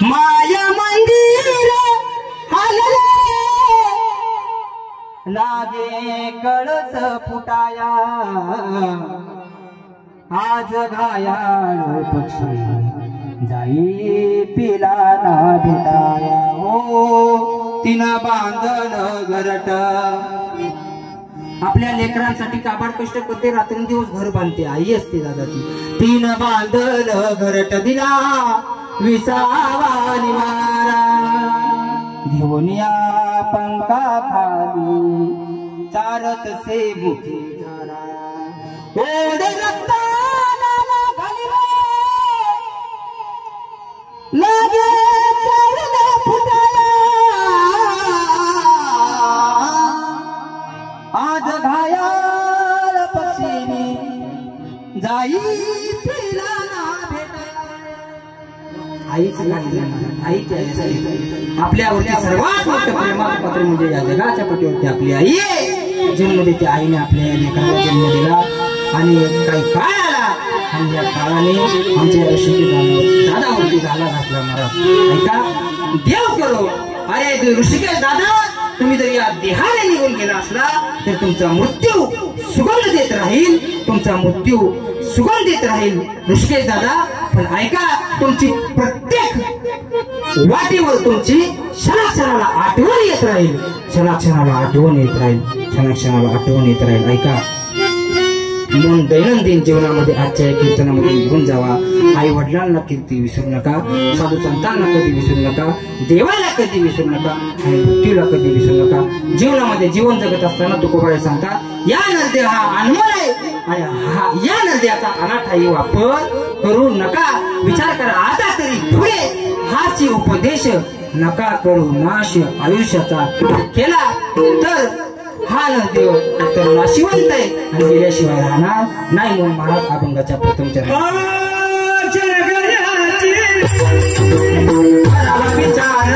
माया मंदिर लागे कळस फुटाया, आज घायाळ पक्षी जाई पिला ना भेटाया. हो तिनं बांधलं घरट, आपल्या लेकरांसाठी काबाड कष्ट करते, रात्रंदिवस घर बांधते. आई असते दादा ती. तिनं बांधलं घरट दिला विसावा निवारा, घेऊन या पंखा खाली चारत से मुखी झाला. ओढ रक्ताला खाली लागे चालला फुटाया, आज घायाळ पक्षीने जाई पिला ना भेटाया. आईच आई आपल्यावरती सर्वात मोठं प्रेमाचं पात्र म्हणजे या जगाच्या पाठीवरती आपली आई आहे. जन्म देते आईने आपल्या लेकराला जन्म दिला आणि काही काळ आला आणि या काळाने आमच्या ऋषिकेश दादावरती झाला घातला महाराज. ऐका, देव करो. अरे ऋषिकेश दादा, तुम्ही जर या देहाने निघून गेला असला तर तुमचा मृत्यू सुगंध देत राहील, तुमचा मृत्यू सुगंध देत राहील ऋषिकेश दादा. पण ऐका, तुमची प्रत्येक वाटेवर तुमची क्षणाक्षणाला आठवण येत राहील, क्षणाक्षणाला आठवण येत राहील, क्षणाक्षणाला आठवण येत राहील. ऐका, म्हणून दैनंदिन जीवनामध्ये आजच्या या कीर्तनामध्ये घेऊन जावा. आई वडिलांना कीर्ती विसरू नका, साधू संतांना कधी विसरू नका, देवाला कधी विसरू नका आणि मृत्यूला कधी विसरू नका. जीवनामध्ये जीवन जगत असताना तुकोबाराय सांगतात, या नरदेव हा अनमोल आहे आणि या नरदेवाचा अनाठाई वापर करू नका. विचार करा आता तरी पुढे, हाची उपदेश नका करू नाश आयुष्याचा केला तर हा नरदेव तर नाशिवंत आहे आणि गेल्याशिवाय राहणार नाही. म्हणून महाराज अभंगाच्या प्रथम चरण विचार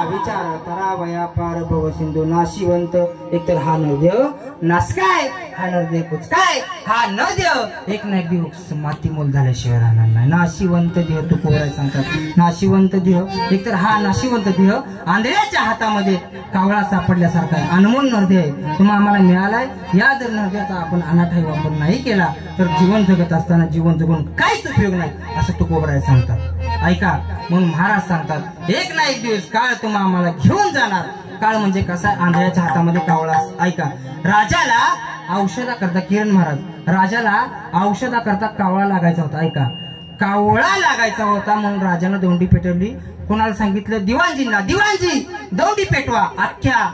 विचार तरावया पार भव सिंधू नाशिवंत एकतर हा नरदेव नासकाय हा नरदेव कुचकाय हा नरदेव एक ना एक दिवस माती मोल झाल्याशिवाय राहणार नाही. नाशिवंत देह तू कोराय सांगतात. नाशिवंत देह एकतर हा नाशिवंत देह आंधळ्याच्या हातामध्ये कावळा सापडल्यासारखा आहे. अनमोल नरदेव आहे तुम्हा आम्हाला मिळालाय. या जर नरदेवाचा आपण अनाठाई वापर नाही केला तर जीवन जगत असताना जीवन जगून काहीच उपयोग नाही असं तुकोबराय सांगतात. ऐका म्हणून महाराज सांगतात एक ना एक दिवस काळ तुम्हा आम्हाला घेऊन जाणार. काळ म्हणजे कसा आंधळ्याच्या हातामध्ये कावळा. ऐका राजाला औषधा करता किरण महाराज राजाला औषधा करता कावळा लागायचा होता. ऐका कावळा लागायचा होता म्हणून राजानं दौंडी पेटवली. कोणाला सांगितलं दिवाणजींना दिवाणजी दौंडी पेटवा. अख्ख्या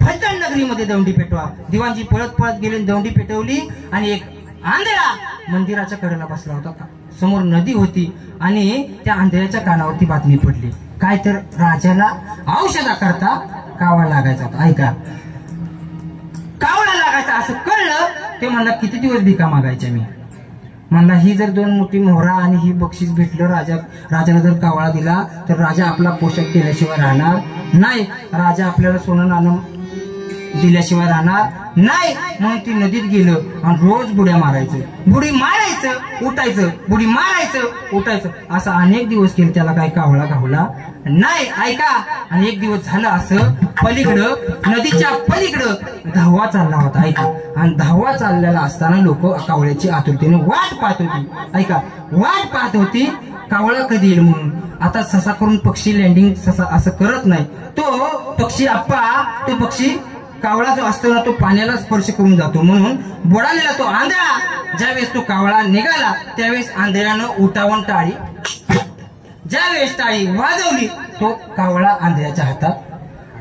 फलटण नगरीमध्ये दौंडी पेटवा. दिवाणजी पळत पळत गेले दौंडी पेटवली आणि एक आंधळा मंदिराच्या कडेला बसला होता. समोर नदी होती आणि त्या आंधळ्याच्या कानावरती बातमी पडली काय तर राजाला औषधा करता कावळा लागायचा होता. ऐका कावळा लागायचा असं कळलं ते म्हणला किती दिवस भिका मागायच्या मी म्हणला ही जर 2 मोठी मोहरा आणि ही बक्षीस भेटलं राजाला जर कावळा दिला तर राजा आपला पोषक केल्याशिवाय राहणार नाही. राजा आपल्याला सोनं नाणं दिल्याशिवाय राहणार नाही. म्हणून ती नदीत गेलं आणि रोज बुड्या मारायचं. बुडी मारायचं उठायचं बुडी मारायचं उठायचं असं अनेक दिवस केले. त्याला काय कावळा गावला नाही. ऐका आणि एक दिवस झालं असं पलीकडं नदीच्या पलीकडं धावा चालला होता. ऐका आणि धावा चाललेला असताना लोक कावळ्याची आतुरतेने वाट पाहत होती. ऐका वाट पाहत होती कावळा कधी येईल म्हणून. आता ससा करून पक्षी लँडिंग ससा असं करत नाही. तो पक्षी तो पक्षी कावळा जो असतो ना तो पाण्याला स्पर्श करून जातो म्हणून बुडालेला तो आंधळा ज्यावेळेस तो कावळा निघाला त्यावेळेस आंधळ्यानं उठावून टाळी ज्यावेळेस टाळी वाजवली तो कावळा आंधळ्याच्या हातात.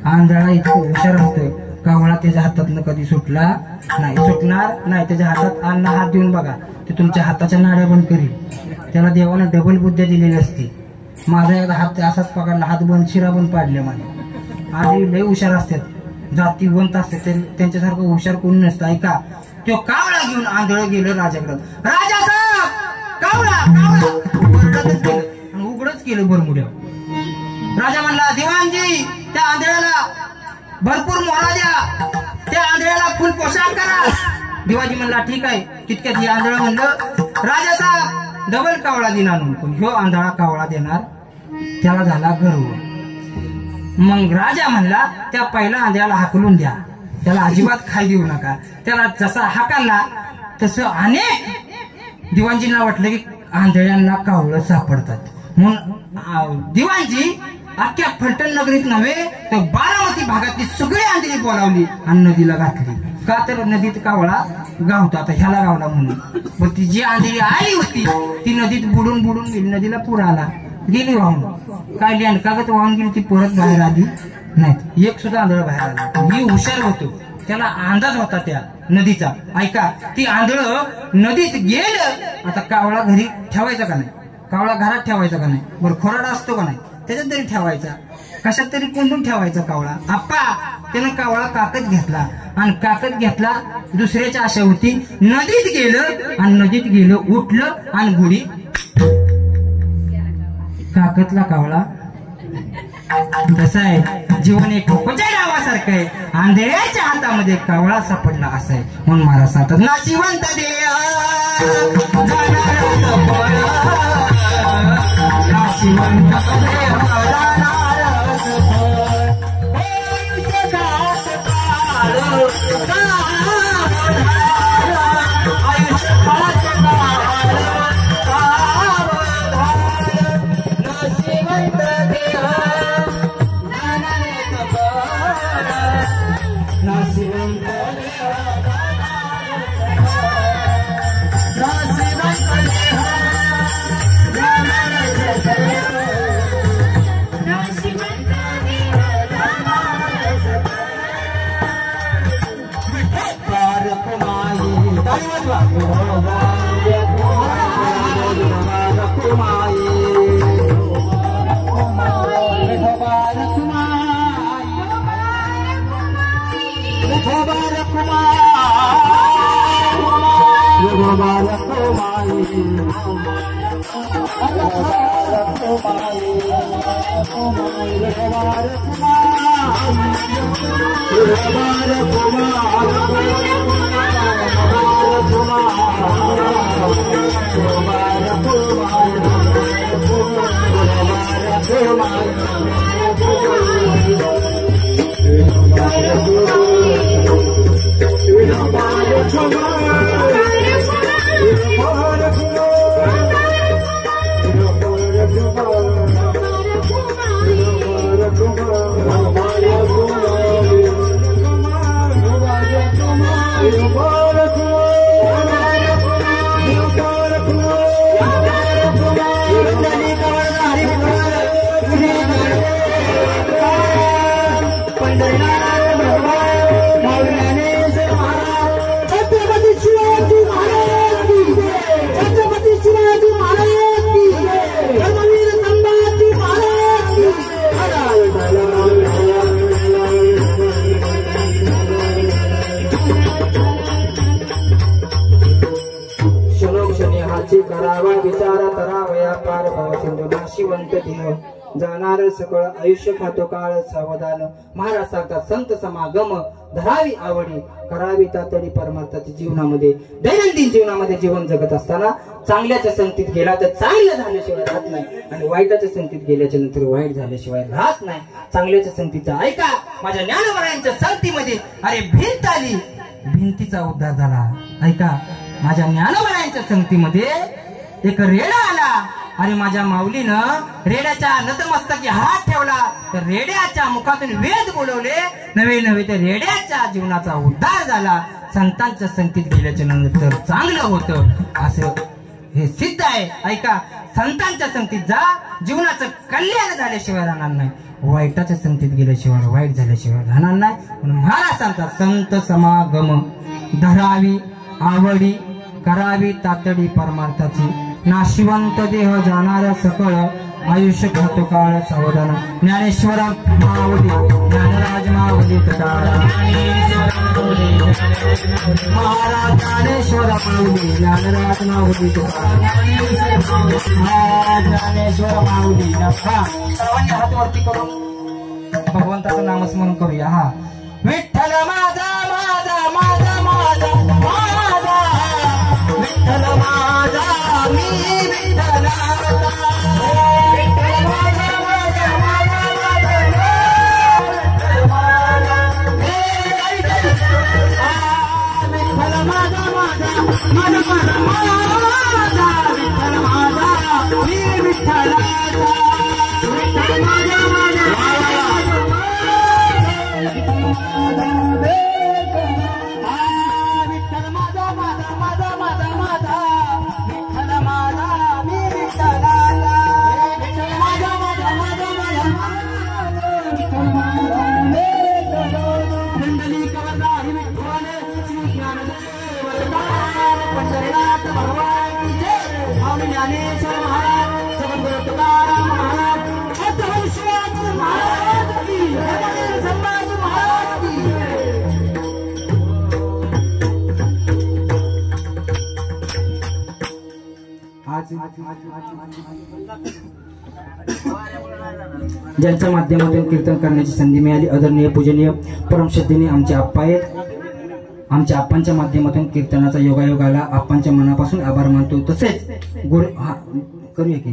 आंधळा इतकं हुशार असतं कावळा त्याच्या हातातनं कधी सुटला नाही सुटणार नाही. त्याच्या हातात अन्न हात देऊन बघा ते तुमच्या हाताच्या नाड्या बंद करील. त्याला देवानं डबल बुद्ध्या दिलेली असते. माझा एकदा हात असाच पकडला हात बंद शिरा बंद पाडले माझे. आधी लय हुशार असतात जातीवंत असते त्यांच्यासारखं हुशार कोणी नसतं. ऐका तो कावळा घेऊन आंधळ गेलं राजाकडं. राजा साहेब कावळा ओरडतच गेलं आणि उघडच केलं बरमुड्या. राजा म्हणला दिवाणजी त्या आंधळ्याला भरपूर मोहरा द्या. त्या आंधळ्याला फुल पोशाख करा. दिवाजी म्हणला ठीक आहे. तितक्यात ही आंधळ म्हणलं राजा साहेब डबल कावळा देणार म्हणून पण ह्यो आंधळा कावळा देणार. त्याला झाला गर्व. मग राजा म्हणला त्या पहिल्या आंधळ्याला हाकलून द्या. त्याला अजिबात खाय देऊ नका. त्याला जसा हाकालला तसं अनेक दिवाणजींना वाटलं की आंधळ्यांना कावळं सापडतात म्हणून दिवाणजी अख्ख्या फलटण नगरीत नव्हे तर बारामती भागातली सगळी आंधळी बोलावली आणि नदीला घातली. का तर नदीत कावळा गावतो आता ह्याला गावला म्हणून. पण ती जी आंधळी आली होती ती नदीत बुडून बुडून गेली. नदीला पूर आला गेली वाहून. काय लँड कागद वाहून गेली ती परत बाहेर आली नाही. एक सुद्धा आंधळ बाहेर आला. मी हुशार होतो त्याला अंदाज होता त्या नदीचा. ऐका ती आंधळ नदीत गेलं. आता कावळा घरी ठेवायचा का नाही. कावळा घरात ठेवायचा का नाही. बरं खोराडा असतो का नाही त्याच्यात तरी ठेवायचा. कशात तरी कोंडून ठेवायचा कावळा. आप्पा त्यानं कावळा काकत घेतला आणि काकत घेतला दुसऱ्याच्या आशा होती. नदीत गेलं आणि नदीत गेलं उठलं आणि बुडी काकतला कावळा. कसं आहे जीवन एक कोच्या गावासारखं आहे. आंधळ्याच्या हातामध्ये कावळा सापडला असं आहे म्हणून महाराज सांगतात नाशिवंत नाशिवंत करावा विचार तरावया पार भव सिंधू नाशिवंत देह जाणार सकळ आयुष्य खातो काळ सावधान महाराज सांगतात संत समागम धरावी आवडी करावी तातडी परमार्थाच्या जीवनामध्ये दैनंदिन जीवनामध्ये जीवन जगत असताना चांगल्याच्या संगतीत गेला तर चांगलं झाल्याशिवाय राहत नाही आणि वाईटाच्या संगतीत गेल्याच्या नंतर वाईट झाल्याशिवाय राहत नाही. चांगल्याच्या संगतीचा ऐका माझ्या ज्ञानवरायांच्या संगतीमध्ये अरे भिंत आली भिंतीचा उद्धार झाला. ऐका माझ्या ज्ञानवरायांच्या संगतीमध्ये एक रेडा आला आणि माझ्या माऊलीनं रेड्याच्या नतमस्तकी हात ठेवला तर रेड्याच्या मुखातून वेद बोलवले नवे नवे त्या रेड्याच्या जीवनाचा उद्धार झाला. संतांच्या संगतीत गेल्याच्या नंतर चांगलं होतं असं हे सिद्ध आहे. ऐका संतांच्या संगतीत जा जीवनाचं कल्याण झाल्याशिवाय राहणार नाही वाईटाच्या संगतीत गेल्याशिवाय वाईट झाल्याशिवाय राहणार नाही. म्हणून महाराज सांगतात संत समागम धरावी आवडी करावी तातडी परमार्थाची नाशिवंत देह जाणाऱ्या सकळ आयुष्य खातो काळ सावधान. ज्ञानेश्वर माऊली ज्ञानराज माऊली महाराज ज्ञानेश्वर माऊली ज्ञानराज माऊली ज्ञानेश्वर माऊली. सर्वांनी हात वरती करून भगवंताचं नामस्मरण करूया. हा विठ्ठल माझा माझा माझा माझा माझा विठ्ठल माझा मी विठ्ठलाचा विठ्ठल माझा माझा माझा विठ्ठल माझा माझा माझा माझा माझा विठ्ठल माझा मी विठ्ठलाचा विठ्ठल माझा माझा ज्यांच्या माध्यमातून कीर्तन करण्याची संधी मिळाली आदरणीय पूजनीय परमश्रद्धेने आमचे आप्पा आहेत. आमच्या आप्पांच्या माध्यमातून कीर्तनाचा योगायोग आला. आप्पांच्या मनापासून आभार मानतो. तसेच करूया की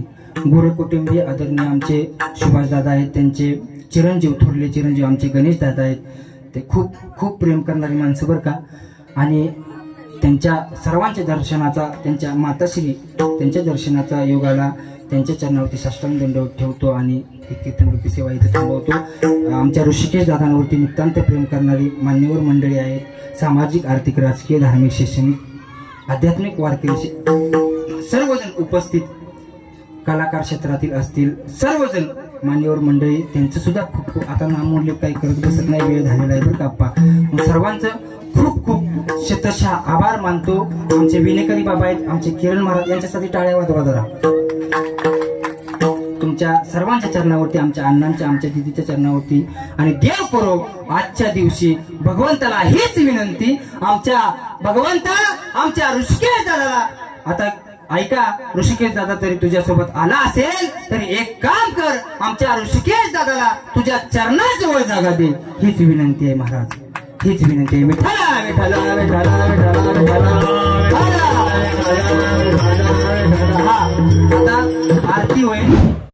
गोरे कुटुंबीय आदरणीय आमचे सुभाष दादा आहेत त्यांचे चिरंजीव थोरले चिरंजीव आमचे गणेश दादा आहेत. ते खूप खूप प्रेम करणारी माणसं बरं का. आणि त्यांच्या सर्वांच्या दर्शनाचा त्यांच्या माताश्री त्यांच्या दर्शनाचा योग आला. त्यांच्या चरणावरती साष्टांग दंडवत ठेवतो आणि कीर्तनरूपी सेवा इथे थांबवतो. आमच्या ऋषिकेश दादांवरती नितांत प्रेम करणारी मान्यवर मंडळी आहेत. सामाजिक आर्थिक राजकीय धार्मिक शैक्षणिक आध्यात्मिक वारकरी सर्वजण उपस्थित कलाकार क्षेत्रातील असतील सर्वजण मान्यवर मंडळी त्यांचं सुद्धा खूप खूप आता नामोल्लेख काही करत बसत नाही वेळ झालेला आहे बरं का आप्पा. सर्वांचं खूप खूप शतशः आभार मानतो. आमचे विनेकरी बाबा आहेत आमचे किरण महाराज यांच्यासाठी टाळ्या वाजवा जरा. तुमच्या सर्वांच्या चरणावरती आमच्या अण्णांच्या आमच्या दिदीच्या चरणावरती आणि देव करो आजच्या दिवशी भगवंताला हीच विनंती आमच्या भगवंता आमच्या ऋषिकेश दादाला आता ऐका, ऋषिकेश दादा तरी तुझ्यासोबत आला असेल तरी एक काम कर, आमच्या ऋषिकेश दादाला तुझ्या चरणाजवळ जागा दे, हीच विनंती आहे महाराज, हीच विनंती आहे. विठ्ठला विठ्ठला विठ्ठला विठ्ठला विठ्ठला. आता आरती होईल.